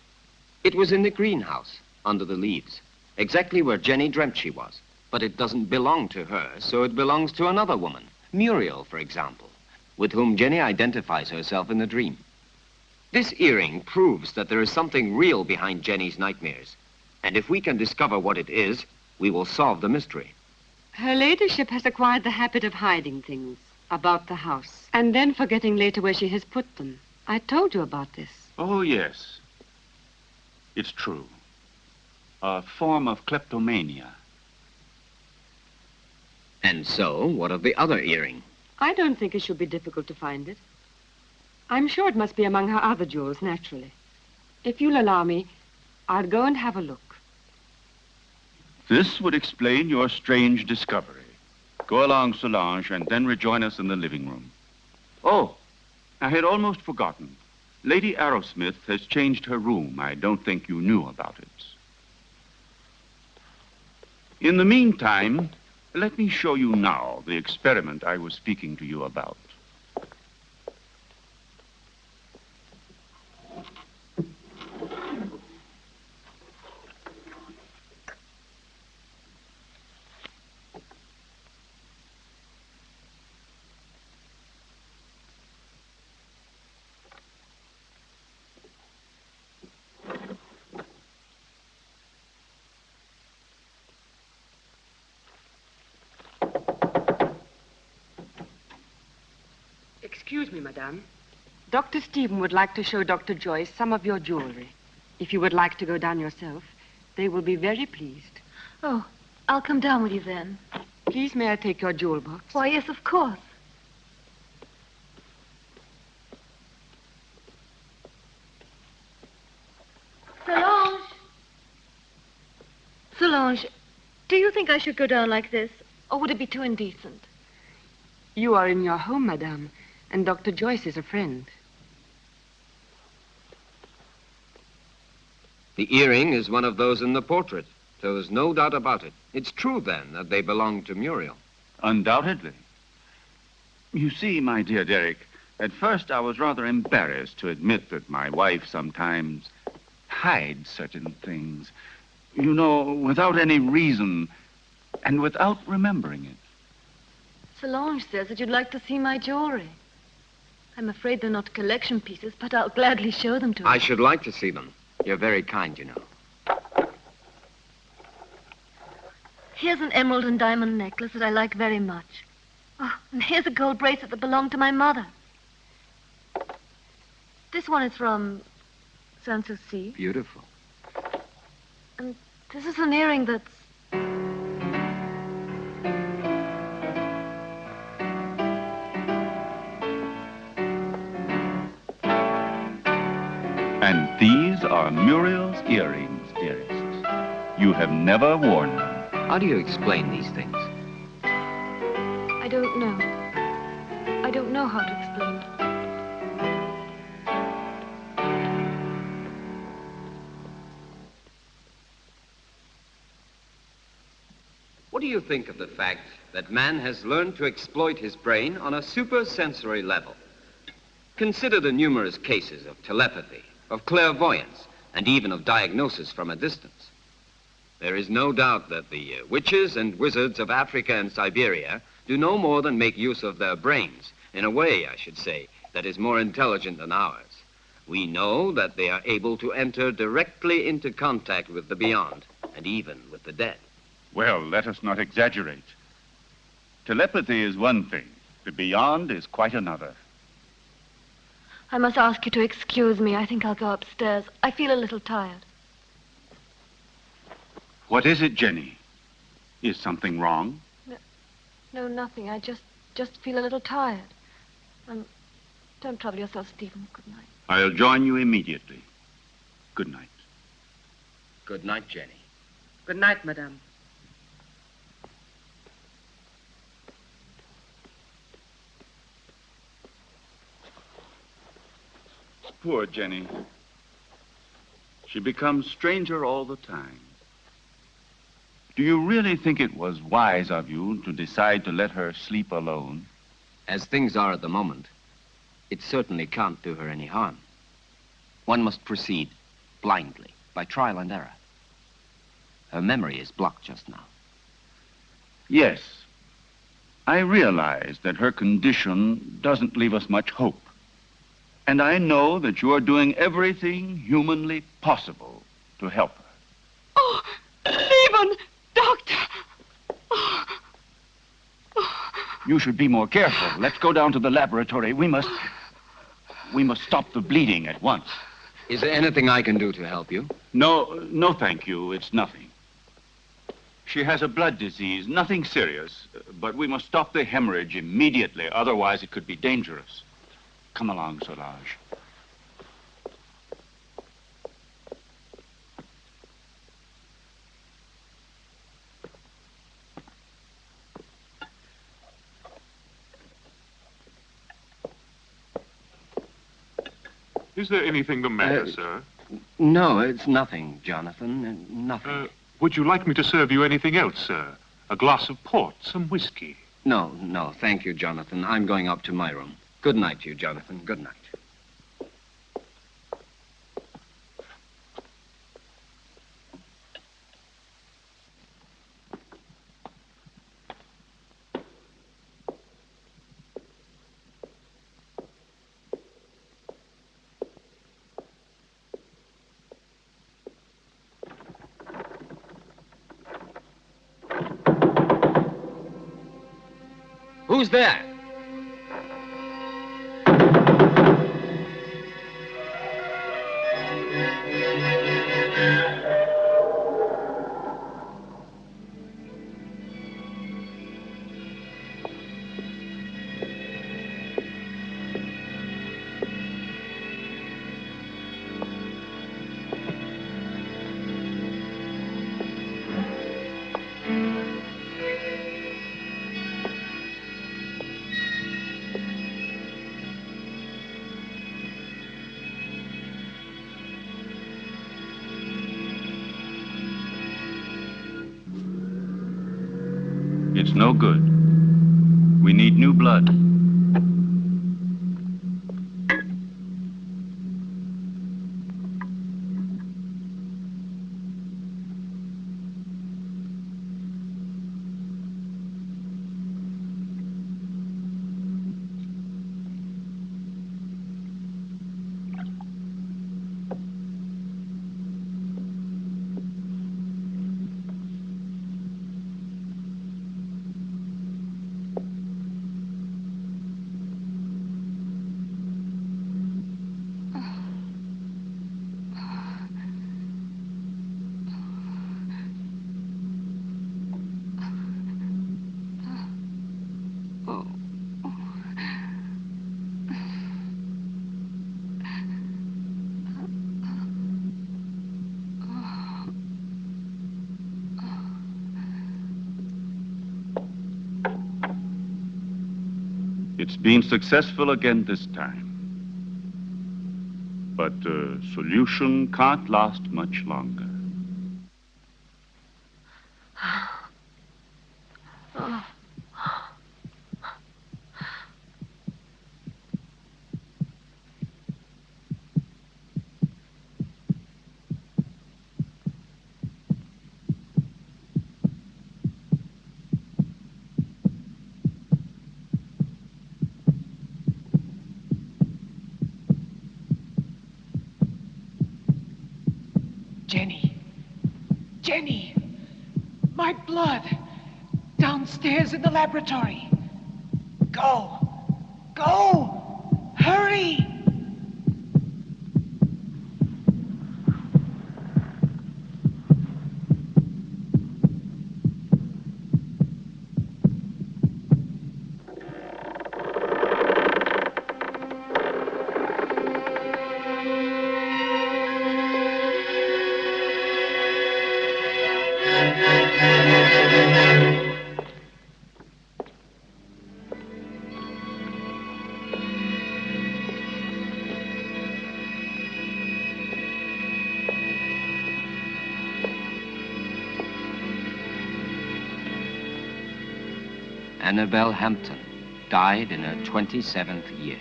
[SPEAKER 10] It was in the greenhouse, under the leaves, exactly where Jenny dreamt she was. But it doesn't belong to her, so it belongs to another woman, Muriel, for example, with whom Jenny identifies herself in the dream. This earring proves that there is something real behind Jenny's nightmares. And if we can discover what it is, we will solve the mystery.
[SPEAKER 1] Her ladyship has acquired the habit of hiding things about the house and then forgetting later where she has put them. I told you about this.
[SPEAKER 4] Oh, yes. It's true. A form of kleptomania.
[SPEAKER 10] And so, what of the other earring?
[SPEAKER 1] I don't think it should be difficult to find it. I'm sure it must be among her other jewels, naturally. If you'll allow me, I'll go and have a look.
[SPEAKER 4] This would explain your strange discovery. Go along, Solange, and then rejoin us in the living room. Oh, I had almost forgotten. Lady Arrowsmith has changed her room. I don't think you knew about it. In the meantime, let me show you now the experiment I was speaking to you about.
[SPEAKER 1] Excuse me, madame. Dr. Stephen would like to show Dr. Joyce some of your jewelry. If you would like to go down yourself, they will be very pleased.
[SPEAKER 7] Oh, I'll come down with you then.
[SPEAKER 1] Please, may I take your jewel box?
[SPEAKER 7] Why, yes, of course. Solange! Solange, do you think I should go down like this? Or would it be too indecent?
[SPEAKER 1] You are in your home, madame, and Dr. Joyce is a friend.
[SPEAKER 10] The earring is one of those in the portrait. So there's no doubt about it. It's true, then, that they belong to Muriel.
[SPEAKER 4] Undoubtedly. You see, my dear Derek, at first I was rather embarrassed to admit that my wife sometimes hides certain things. You know, without any reason and without remembering it.
[SPEAKER 7] Solange says that you'd like to see my jewelry. I'm afraid they're not collection pieces, but I'll gladly show them to her.
[SPEAKER 10] I should like to see them. You're very kind, you know.
[SPEAKER 7] Here's an emerald and diamond necklace that I like very much. Oh, and here's a gold bracelet that belonged to my mother. This one is from Sanssouci.
[SPEAKER 10] Beautiful.
[SPEAKER 7] And this is an earring that's...
[SPEAKER 4] And these are Muriel's earrings, dearest. You have never worn them.
[SPEAKER 10] How do you explain these things?
[SPEAKER 7] I don't know. I don't know how to explain it.
[SPEAKER 10] What do you think of the fact that man has learned to exploit his brain on a supersensory level? Consider the numerous cases of telepathy, of clairvoyance, and even of diagnosis from a distance. There is no doubt that the witches and wizards of Africa and Siberia do no more than make use of their brains, in a way, I should say, that is more intelligent than ours. We know that they are able to enter directly into contact with the beyond, and even with the dead.
[SPEAKER 4] Well, let us not exaggerate. Telepathy is one thing. The beyond is quite another.
[SPEAKER 7] I must ask you to excuse me. I think I'll go upstairs. I feel a little tired.
[SPEAKER 4] What is it, Jenny? Is something wrong?
[SPEAKER 7] No, nothing. I just feel a little tired. Don't trouble yourself, Stephen. Good night.
[SPEAKER 4] I'll join you immediately. Good night.
[SPEAKER 10] Good night, Jenny.
[SPEAKER 1] Good night, madame.
[SPEAKER 4] Poor Jenny. She becomes stranger all the time. Do you really think it was wise of you to decide to let her sleep alone?
[SPEAKER 10] As things are at the moment, it certainly can't do her any harm. One must proceed blindly, by trial and error. Her memory is blocked just now.
[SPEAKER 4] Yes. I realize that her condition doesn't leave us much hope. And I know that you are doing everything humanly possible to help her.
[SPEAKER 1] Oh, Stephen! Doctor!
[SPEAKER 4] You should be more careful. Let's go down to the laboratory. We must stop the bleeding at once.
[SPEAKER 10] Is there anything I can do to help you?
[SPEAKER 4] No, thank you. It's nothing. She has a blood disease, nothing serious, but we must stop the hemorrhage immediately, otherwise it could be dangerous. Come along, Solange.
[SPEAKER 11] Is there anything the matter, sir?
[SPEAKER 10] No, it's nothing, Jonathan. Nothing.
[SPEAKER 11] Would you like me to serve you anything else, sir? A glass of port, some whiskey?
[SPEAKER 10] No, thank you, Jonathan. I'm going up to my room. Good night to you, Jonathan. Good night. Who's there?
[SPEAKER 4] It's no good. We need new blood. It's been successful again this time. But the solution can't last much longer.
[SPEAKER 3] Jenny. Jenny! My blood! Downstairs in the laboratory. Go! Go! Hurry!
[SPEAKER 10] Annabelle Hampton died in her 27th year.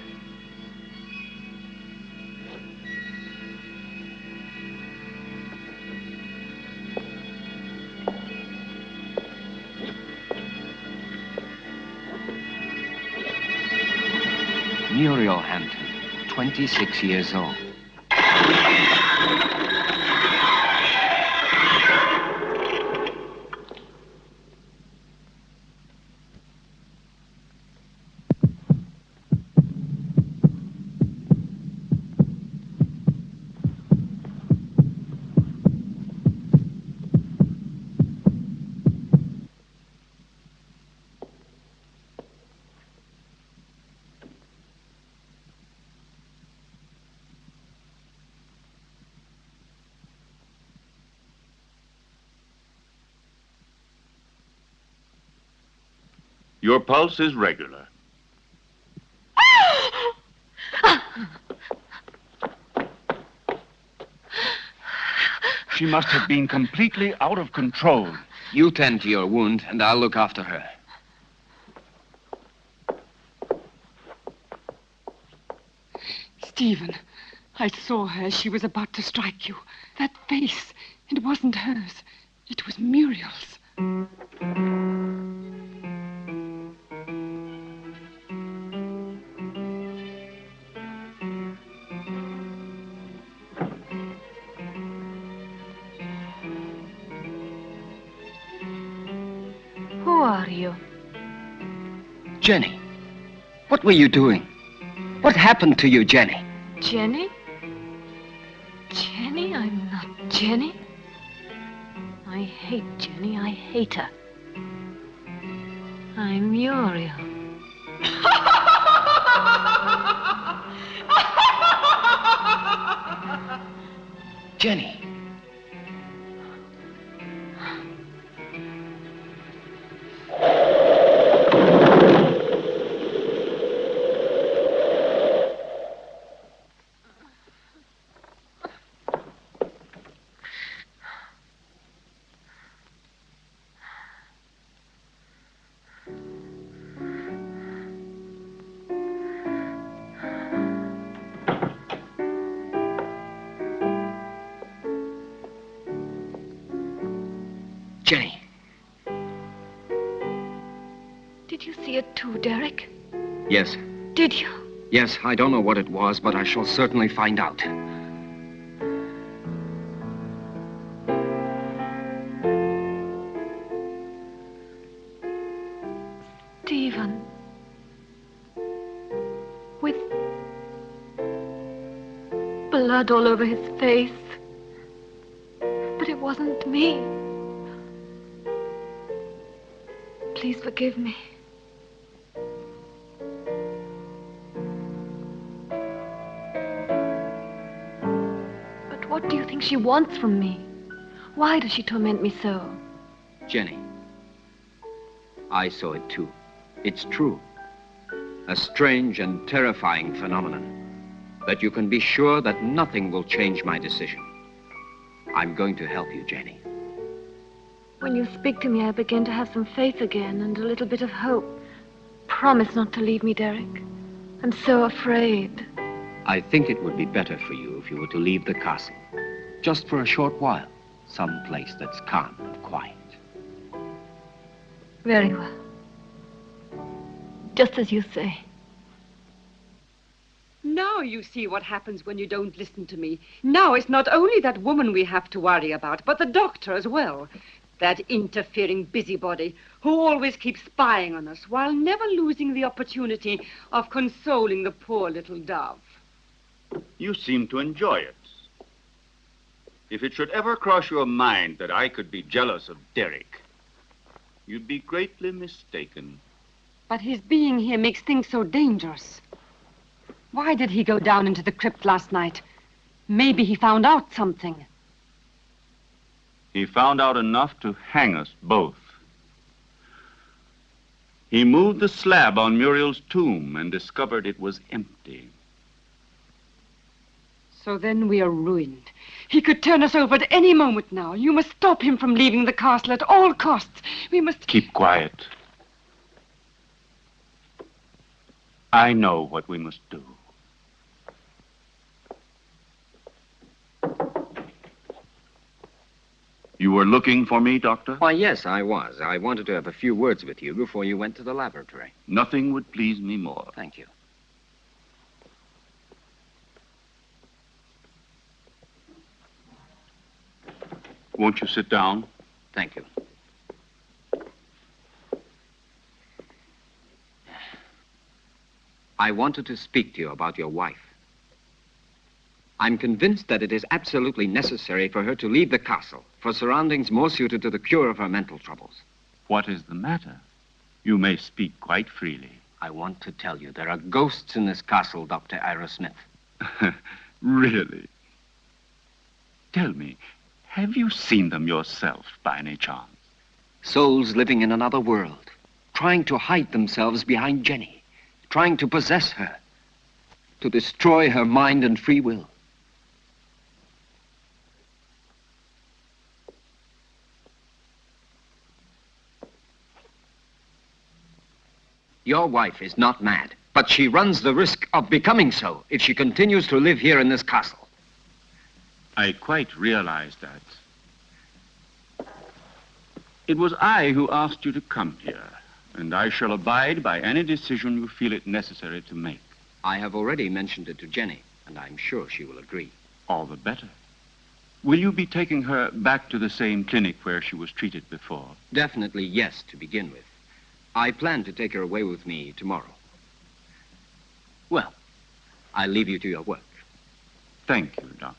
[SPEAKER 10] Muriel Hampton, 26 years old.
[SPEAKER 4] Your pulse is regular. She must have been completely out of control.
[SPEAKER 10] You tend to your wound, and I'll look after her.
[SPEAKER 1] Stephen, I saw her as she was about to strike you. That face, it wasn't hers. It was Muriel's.
[SPEAKER 7] Who are you?
[SPEAKER 10] Jenny, what were you doing? What happened to you, Jenny?
[SPEAKER 7] Jenny? Jenny? I'm not Jenny. I hate Jenny. I hate her. I'm Muriel.
[SPEAKER 10] Jenny. Jenny.
[SPEAKER 7] Did you see it too, Derek?
[SPEAKER 10] Yes.
[SPEAKER 7] Did you?
[SPEAKER 10] Yes, I don't know what it was, but I shall certainly find out.
[SPEAKER 7] Stephen. With blood all over his face. But it wasn't me. Please forgive me. But what do you think she wants from me? Why does she torment me so?
[SPEAKER 10] Jenny, I saw it too. It's true. A strange and terrifying phenomenon. But you can be sure that nothing will change my decision. I'm going to help you, Jenny.
[SPEAKER 7] When you speak to me, I begin to have some faith again and a little bit of hope. Promise not to leave me, Derek. I'm so afraid.
[SPEAKER 10] I think it would be better for you if you were to leave the castle. Just for a short while. Some place that's calm and quiet.
[SPEAKER 7] Very well. Just as you say.
[SPEAKER 1] Now you see what happens when you don't listen to me. Now it's not only that woman we have to worry about, but the doctor as well. That interfering busybody who always keeps spying on us while never losing the opportunity of consoling the poor little dove.
[SPEAKER 4] You seem to enjoy it. If it should ever cross your mind that I could be jealous of Derek, you'd be greatly mistaken.
[SPEAKER 1] But his being here makes things so dangerous. Why did he go down into the crypt last night? Maybe he found out something.
[SPEAKER 4] He found out enough to hang us both. He moved the slab on Muriel's tomb and discovered it was empty.
[SPEAKER 1] So then we are ruined. He could turn us over at any moment now. You must stop him from leaving the castle at all costs. We must...
[SPEAKER 4] Keep quiet. I know what we must do. You were looking for me, Doctor?
[SPEAKER 10] Why, yes, I was. I wanted to have a few words with you before you went to the laboratory.
[SPEAKER 4] Nothing would please me more.
[SPEAKER 10] Thank you.
[SPEAKER 4] Won't you sit down?
[SPEAKER 10] Thank you. I wanted to speak to you about your wife. I'm convinced that it is absolutely necessary for her to leave the castle for surroundings more suited to the cure of her mental troubles.
[SPEAKER 4] What is the matter? You may speak quite freely.
[SPEAKER 10] I want to tell you there are ghosts in this castle, Dr. Ira Smith.
[SPEAKER 4] Really? Tell me, have you seen them yourself by any chance?
[SPEAKER 10] Souls living in another world, trying to hide themselves behind Jenny, trying to possess her, to destroy her mind and free will. Your wife is not mad, but she runs the risk of becoming so if she continues to live here in this castle.
[SPEAKER 4] I quite realize that. It was I who asked you to come here, and I shall abide by any decision you feel it necessary to make.
[SPEAKER 10] I have already mentioned it to Jenny, and I'm sure she will agree.
[SPEAKER 4] All the better. Will you be taking her back to the same clinic where she was treated before?
[SPEAKER 10] Definitely yes, to begin with. I plan to take her away with me tomorrow. Well, I'll leave you to your work.
[SPEAKER 4] Thank you, Doctor.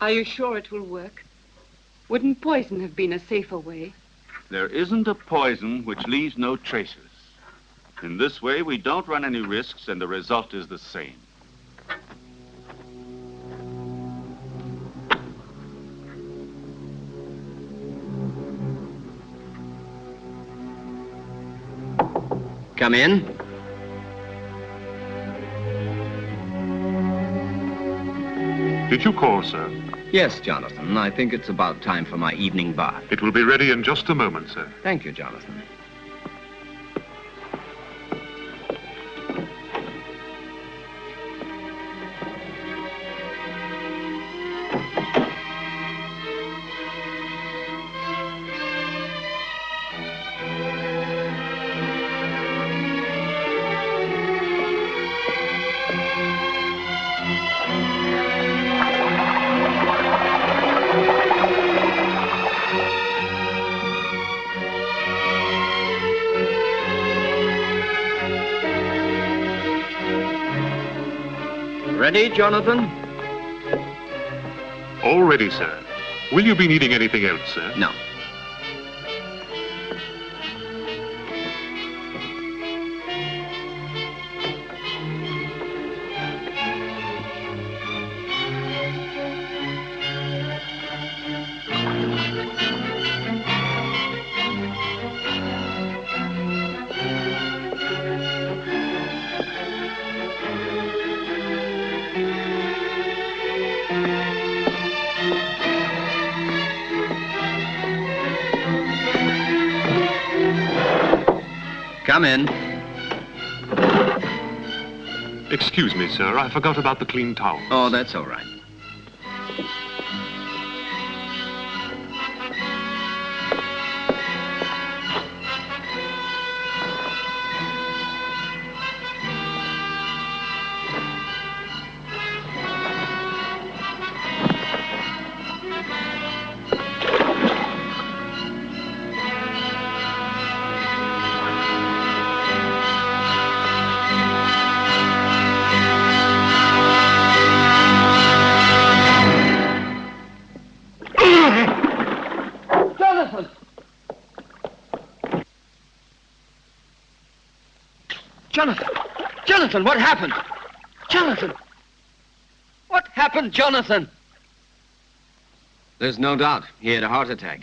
[SPEAKER 1] Are you sure it will work? Wouldn't poison have been a safer way?
[SPEAKER 4] There isn't a poison which leaves no traces. In this way, we don't run any risks, and the result is the same.
[SPEAKER 10] Come in.
[SPEAKER 11] Did you call, sir?
[SPEAKER 10] Yes, Jonathan. I think it's about time for my evening bath.
[SPEAKER 11] It will be ready in just a moment, sir.
[SPEAKER 10] Thank you, Jonathan. Ready, Jonathan?
[SPEAKER 11] All ready, sir. Will you be needing anything else, sir?
[SPEAKER 10] No. Come in.
[SPEAKER 11] Excuse me, sir. I forgot about the clean towel.
[SPEAKER 10] Oh, that's all right. Jonathan! Jonathan, what happened? Jonathan! What happened, Jonathan? There's no doubt he had a heart attack.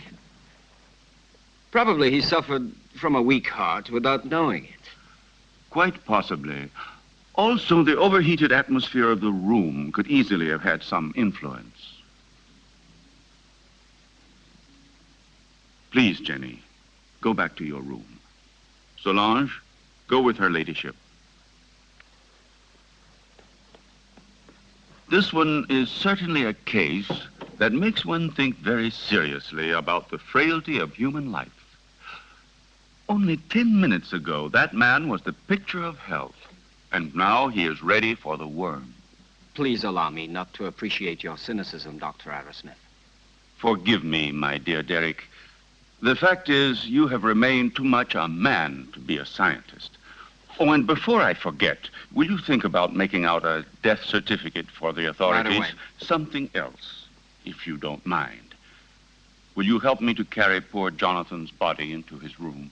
[SPEAKER 10] Probably he suffered from a weak heart without knowing it.
[SPEAKER 4] Quite possibly. Also, the overheated atmosphere of the room could easily have had some influence. Please, Jenny, go back to your room. Solange, go with her ladyship. This one is certainly a case that makes one think very seriously about the frailty of human life. Only 10 minutes ago, that man was the picture of health, and now he is ready for the worm.
[SPEAKER 10] Please allow me not to appreciate your cynicism, Dr. Arrowsmith.
[SPEAKER 4] Forgive me, my dear Derek. The fact is, you have remained too much a man to be a scientist. Oh, and before I forget, will you think about making out a death certificate for the authorities?
[SPEAKER 10] Right away.
[SPEAKER 4] Something else, if you don't mind. Will you help me to carry poor Jonathan's body into his room?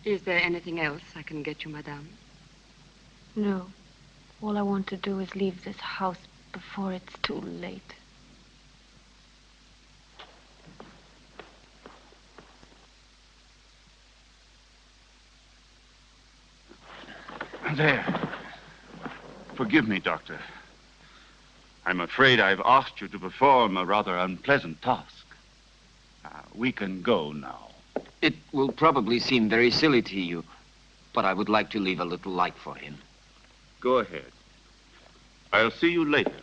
[SPEAKER 1] Is there anything else I can get you, madame?
[SPEAKER 7] No. All I want to do is leave this house before it's too late.
[SPEAKER 4] There. Forgive me, Doctor. I'm afraid I've asked you to perform a rather unpleasant task. We can go now.
[SPEAKER 10] It will probably seem very silly to you, but I would like to leave a little light for him.
[SPEAKER 4] Go ahead. I'll see you later.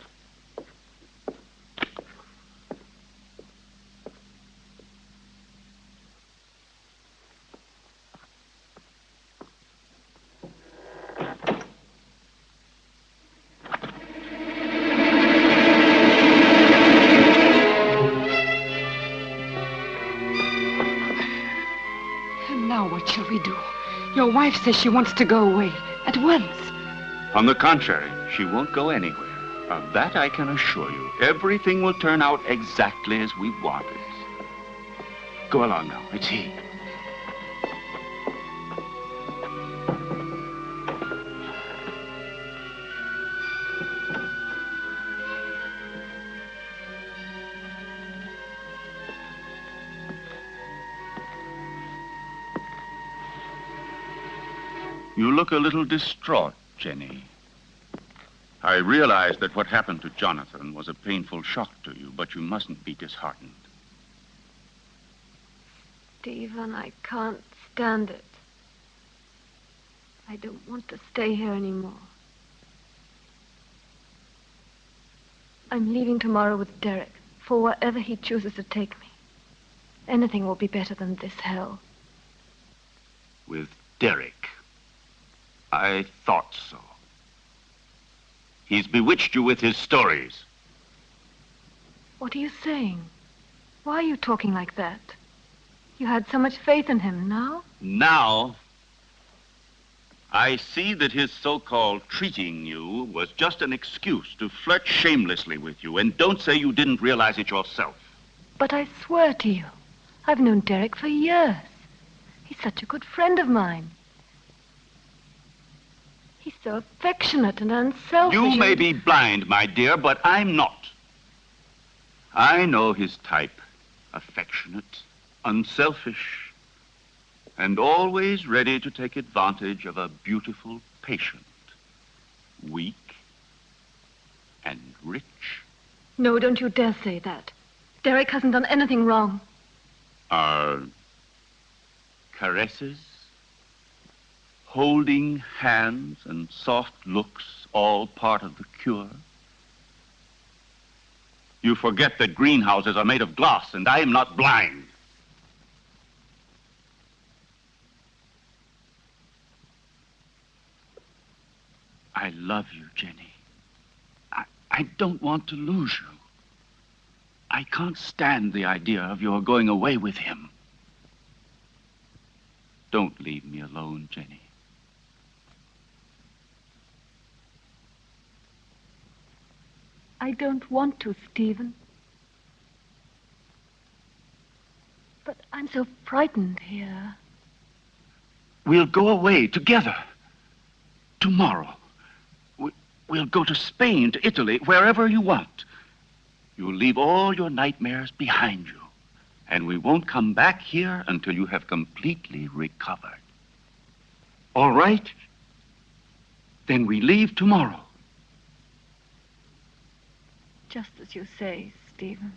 [SPEAKER 5] And now what shall we do? Your wife says she wants to go away at once.
[SPEAKER 4] On the contrary, she won't go anywhere. Of that I can assure you. Everything will turn out exactly as we want it. Go along now. It's he. You look a little distraught, Jenny. I realize that what happened to Jonathan was a painful shock to you, but you mustn't be disheartened.
[SPEAKER 7] Stephen, I can't stand it. I don't want to stay here anymore. I'm leaving tomorrow with Derek for wherever he chooses to take me. Anything will be better than this hell.
[SPEAKER 4] With Derek? I thought so. He's bewitched you with his stories.
[SPEAKER 7] What are you saying? Why are you talking like that? You had so much faith in him. Now?
[SPEAKER 4] Now, I see that his so-called treating you was just an excuse to flirt shamelessly with you, and don't say you didn't realize it yourself.
[SPEAKER 7] But I swear to you, I've known Derek for years. He's such a good friend of mine. He's so affectionate and unselfish.
[SPEAKER 4] You may be blind, my dear, but I'm not. I know his type. Affectionate, unselfish, and always ready to take advantage of a beautiful patient. Weak and rich.
[SPEAKER 7] No, don't you dare say that. Derek hasn't done anything wrong.
[SPEAKER 4] Are caresses, holding hands, and soft looks all part of the cure? You forget that greenhouses are made of glass, and I am not blind. I love you, Jenny. I don't want to lose you. I can't stand the idea of your going away with him. Don't leave me alone, Jenny.
[SPEAKER 7] I don't want to, Stephen. But I'm so frightened here.
[SPEAKER 4] We'll go away together. Tomorrow. We'll go to Spain, to Italy, wherever you want. You'll leave all your nightmares behind you. And we won't come back here until you have completely recovered. All right? Then we leave tomorrow.
[SPEAKER 7] Just as you say, Stephen.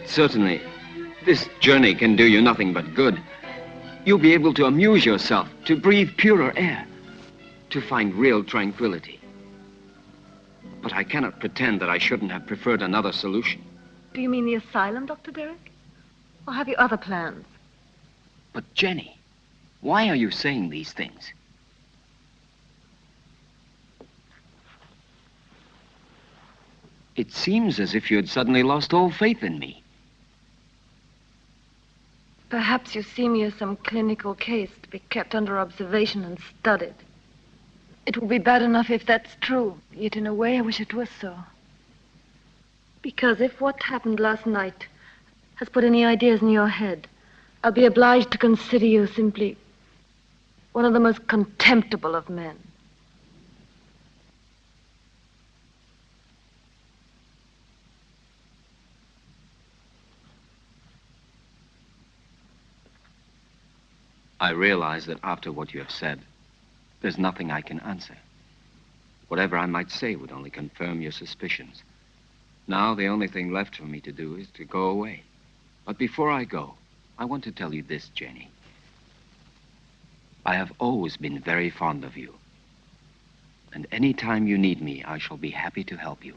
[SPEAKER 10] Certainly, this journey can do you nothing but good. You'll be able to amuse yourself, to breathe purer air, to find real tranquility. But I cannot pretend that I shouldn't have preferred another solution.
[SPEAKER 7] Do you mean the asylum, Dr. Derek? Or have you other plans?
[SPEAKER 10] But Jenny, why are you saying these things? It seems as if you had suddenly lost all faith in me.
[SPEAKER 7] Perhaps you see me as some clinical case to be kept under observation and studied. It will be bad enough if that's true, yet in a way I wish it was so. Because if what happened last night has put any ideas in your head, I'll be obliged to consider you simply one of the most contemptible of men.
[SPEAKER 10] I realize that after what you have said, There's nothing I can answer. Whatever I might say would only confirm your suspicions. Now, the only thing left for me to do is to go away. But before I go, I want to tell you this, Jenny. I have always been very fond of you. And any time you need me, I shall be happy to help you.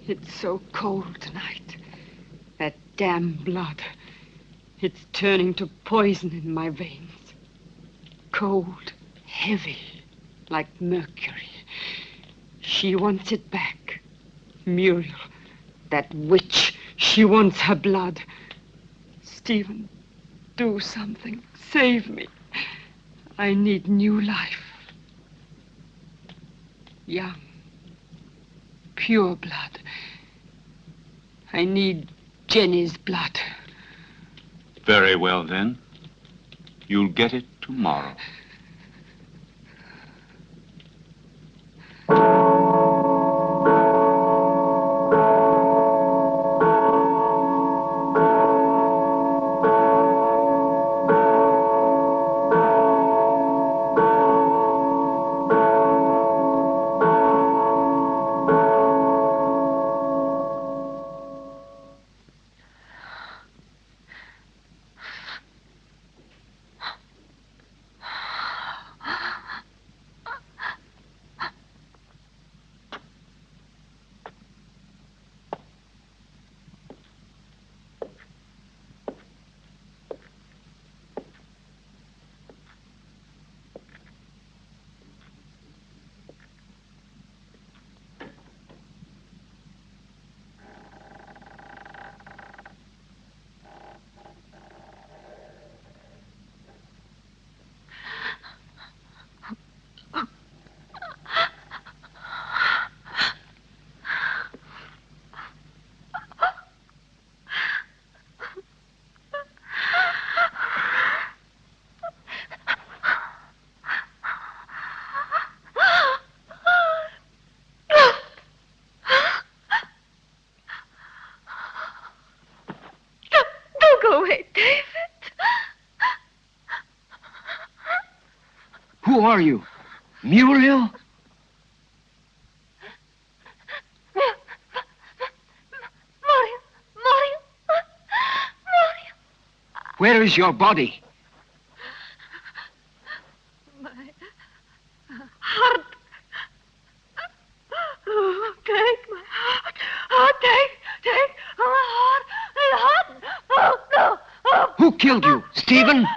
[SPEAKER 1] It's so cold tonight. That damn blood. It's turning to poison in my veins. Cold, heavy, like mercury. She wants it back. Muriel, that witch, she wants her blood. Stephen, do something. Save me. I need new life. Young, pure blood. I need Jenny's blood.
[SPEAKER 11] Very well, then. You'll get it tomorrow.
[SPEAKER 10] Who are you? Muriel? Where is your body?
[SPEAKER 7] My heart. Oh, take my heart. Oh, take my heart. Oh, no. Oh.
[SPEAKER 10] Who killed you? Stephen?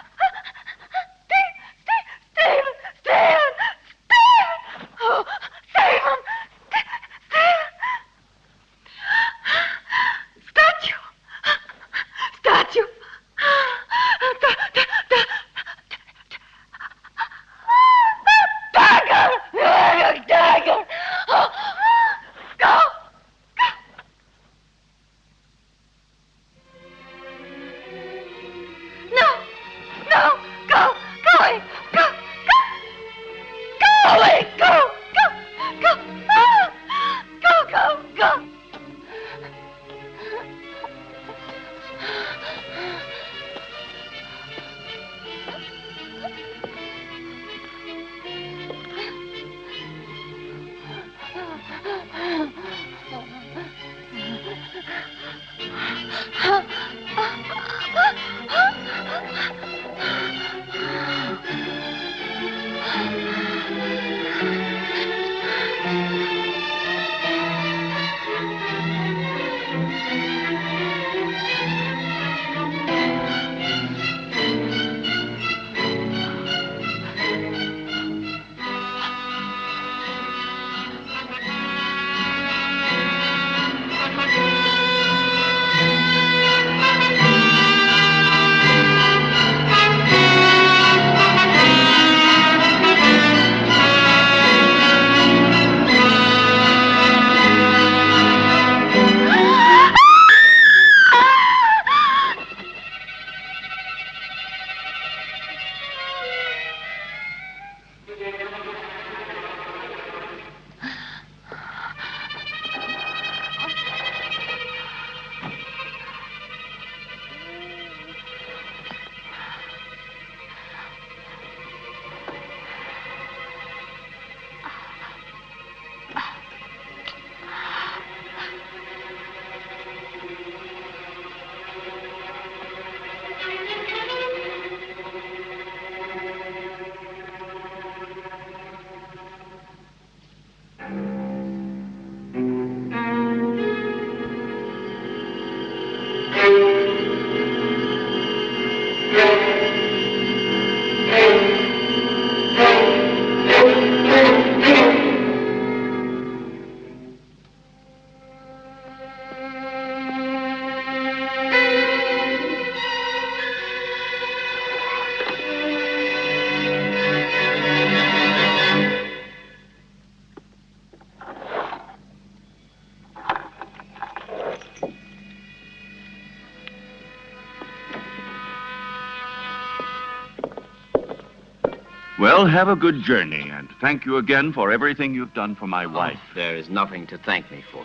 [SPEAKER 4] Well, have a good journey, and thank you again for everything you've done for my wife.
[SPEAKER 10] There is nothing to thank me for.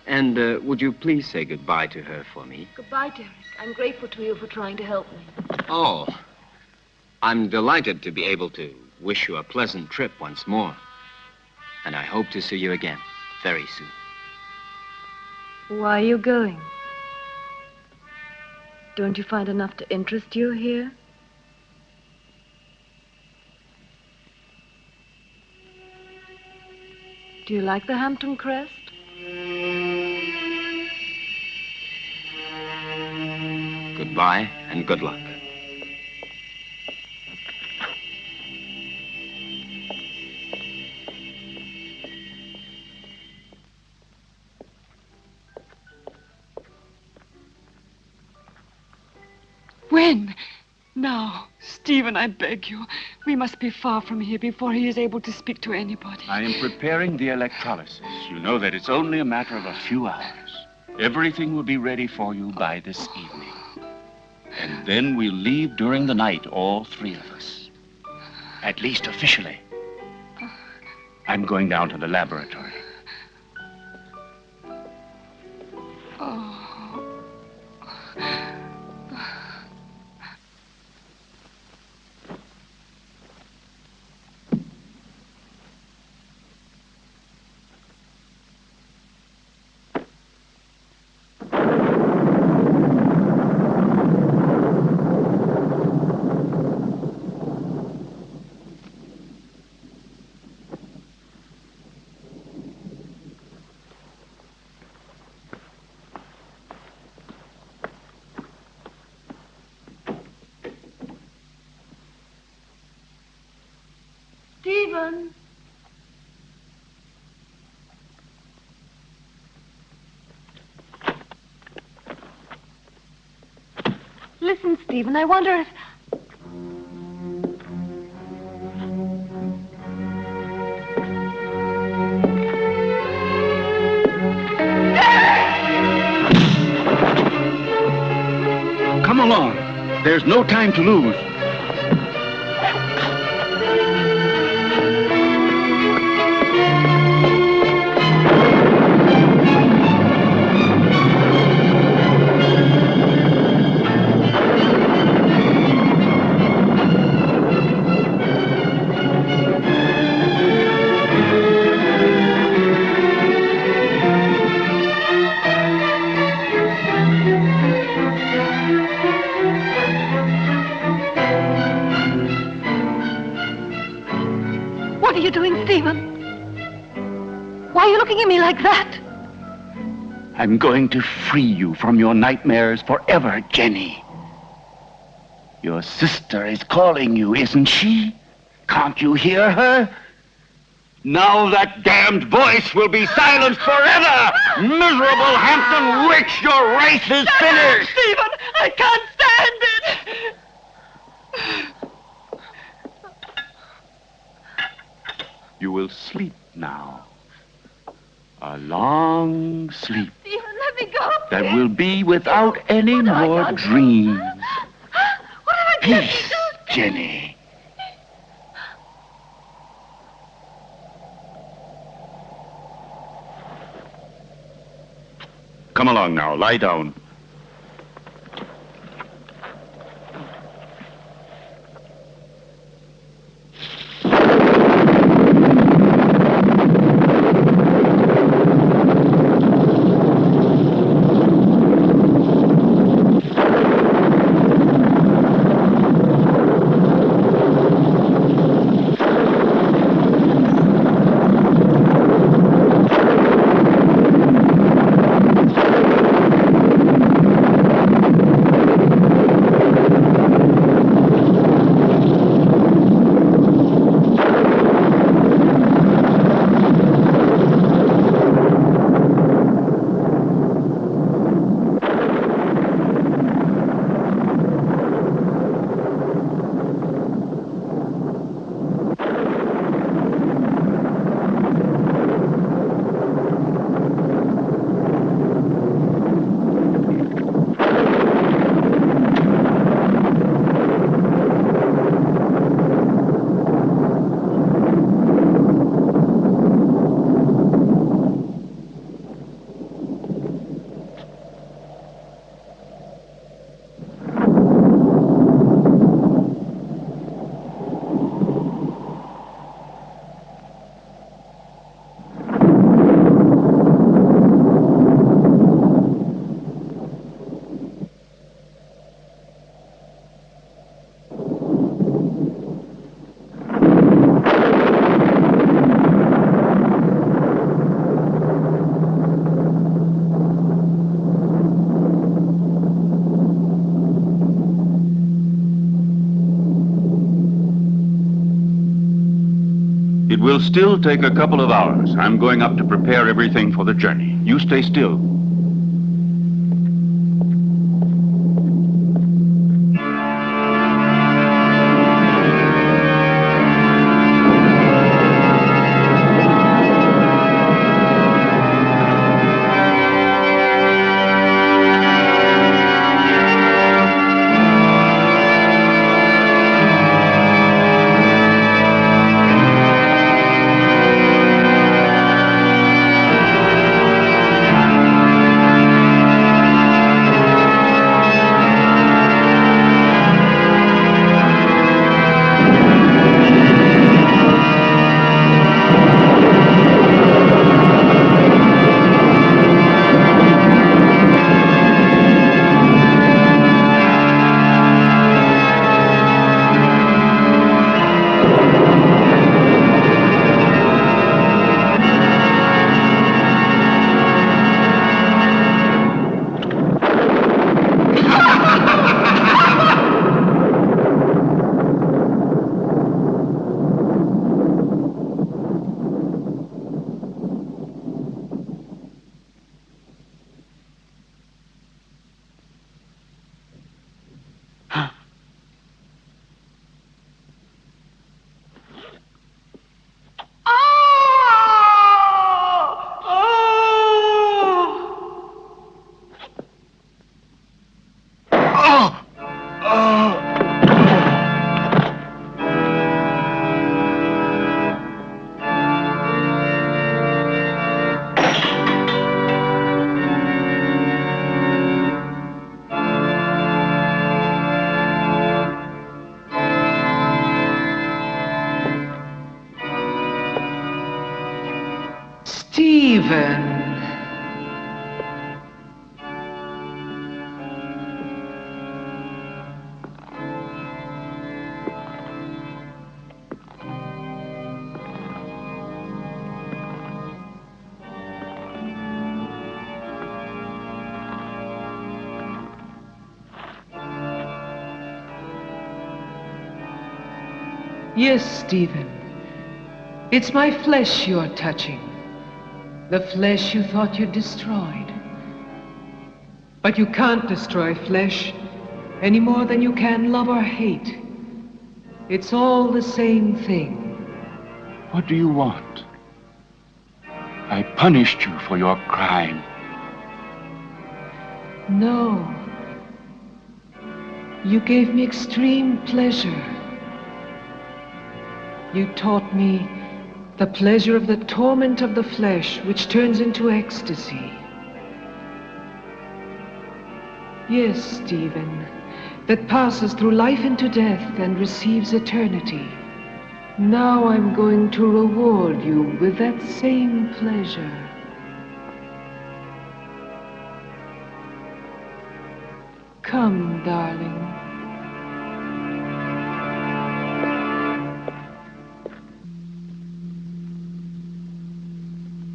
[SPEAKER 10] And would you please say goodbye to her for me?
[SPEAKER 7] Goodbye, Derek. I'm grateful to you for trying to help me.
[SPEAKER 10] Oh, I'm delighted to be able to wish you a pleasant trip once more. And I hope to see you again very soon.
[SPEAKER 7] Why are you going? Don't you find enough to interest you here? Do you like the Hampton crest?
[SPEAKER 10] Goodbye and good luck.
[SPEAKER 1] When? Now, Stephen, I beg you. We must be far from here before he is able to speak to anybody.
[SPEAKER 4] I am preparing the electrolysis. You know that it's only a matter of a few hours. Everything will be ready for you by this evening. And then we'll leave during the night, all three of us. At least officially. I'm going down to the laboratory.
[SPEAKER 7] Stephen! Listen, Stephen, I wonder if...
[SPEAKER 4] Come along. There's no time to lose.
[SPEAKER 7] What are you doing, Stephen? Why are you looking at me like that?
[SPEAKER 4] I'm going to free you from your nightmares forever, Jenny. Your sister is calling you, isn't she? Can't you hear her? Now that damned voice will be silenced forever! Miserable Hampton witch, your race is finished!
[SPEAKER 1] Stephen, I can't stand it!
[SPEAKER 4] You will sleep now. A long sleep
[SPEAKER 7] Stephen, let me go.
[SPEAKER 4] that will be without any more dreams.
[SPEAKER 7] What have I done?
[SPEAKER 4] Peace, Jenny. Come along now, lie down.
[SPEAKER 11] It will still take a couple of hours. I'm going up to prepare everything for the journey. You stay still.
[SPEAKER 3] Stephen. Yes, Stephen. It's my flesh you're touching. The flesh you thought you'd destroyed. But you can't destroy flesh any more than you can love or hate. It's all the same thing.
[SPEAKER 11] What do you want? I punished you for your crime.
[SPEAKER 3] No. You gave me extreme pleasure. You taught me the pleasure of the torment of the flesh, which turns into ecstasy. Yes, Stephen, that passes through life into death and receives eternity. Now I'm going to reward you with that same pleasure. Come, darling.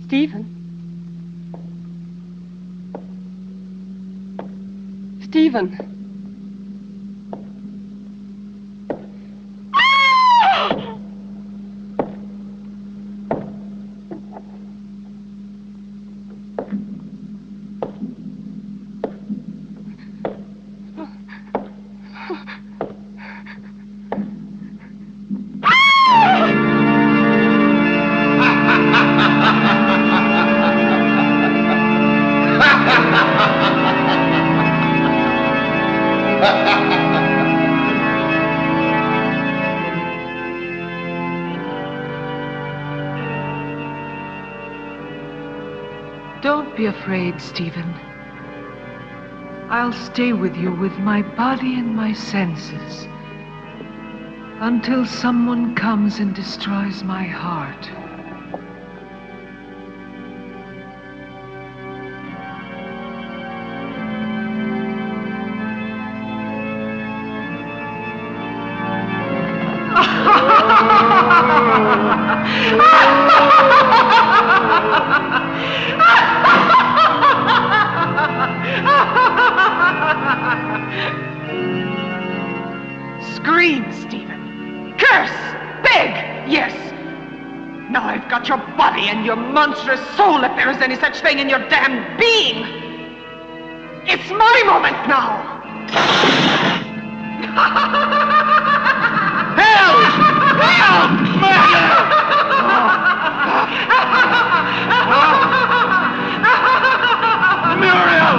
[SPEAKER 1] Stephen? Stephen?
[SPEAKER 3] Don't be afraid, Stephen. I'll stay with you with my body and my senses until someone comes and destroys my heart. Scream, Stephen. Curse! Beg! Yes! Now I've got your body and your monstrous soul, if there is any such thing in your damned being. It's my moment now.
[SPEAKER 4] Help! Help! Murder! Muriel!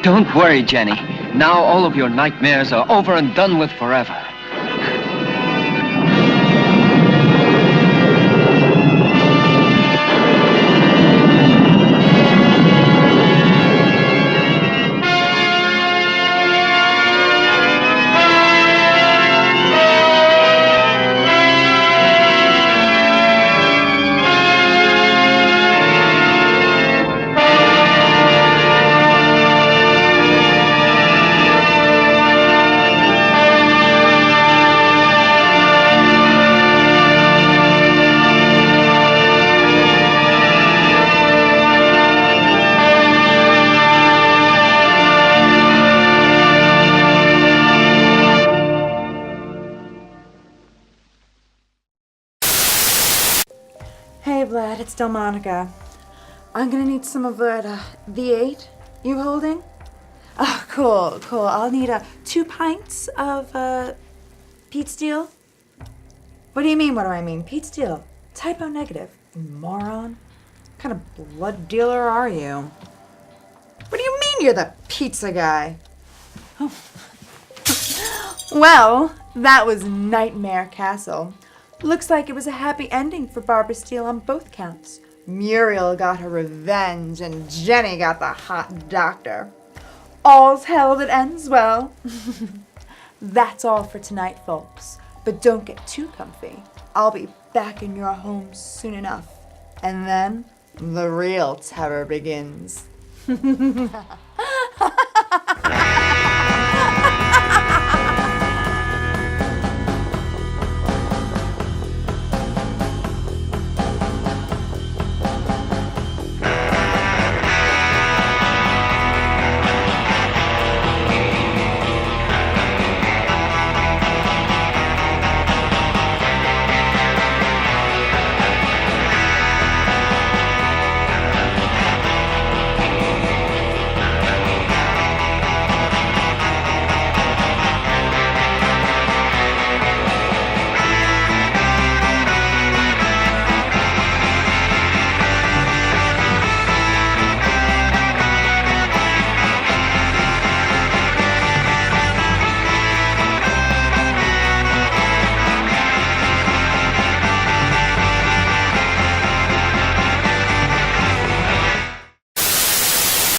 [SPEAKER 10] Don't worry, Jenny. Now all of your nightmares are over and done with forever.
[SPEAKER 2] Hey, Vlad, it's Delmonica. I'm gonna need some of that V8 you holding. Oh, cool. I'll need 2 pints of peat steel. What do you mean? What do I mean? Peat steel. Typo negative. Moron. What kind of blood dealer are you? What do you mean you're the pizza guy? Oh. Well, that was Nightmare Castle. Looks like it was a happy ending for Barbara Steele on both counts. Muriel got her revenge and Jenny got the hot doctor. All's hell that ends well. That's all for tonight, folks. But don't get too comfy. I'll be back in your home soon enough. And then the real terror begins.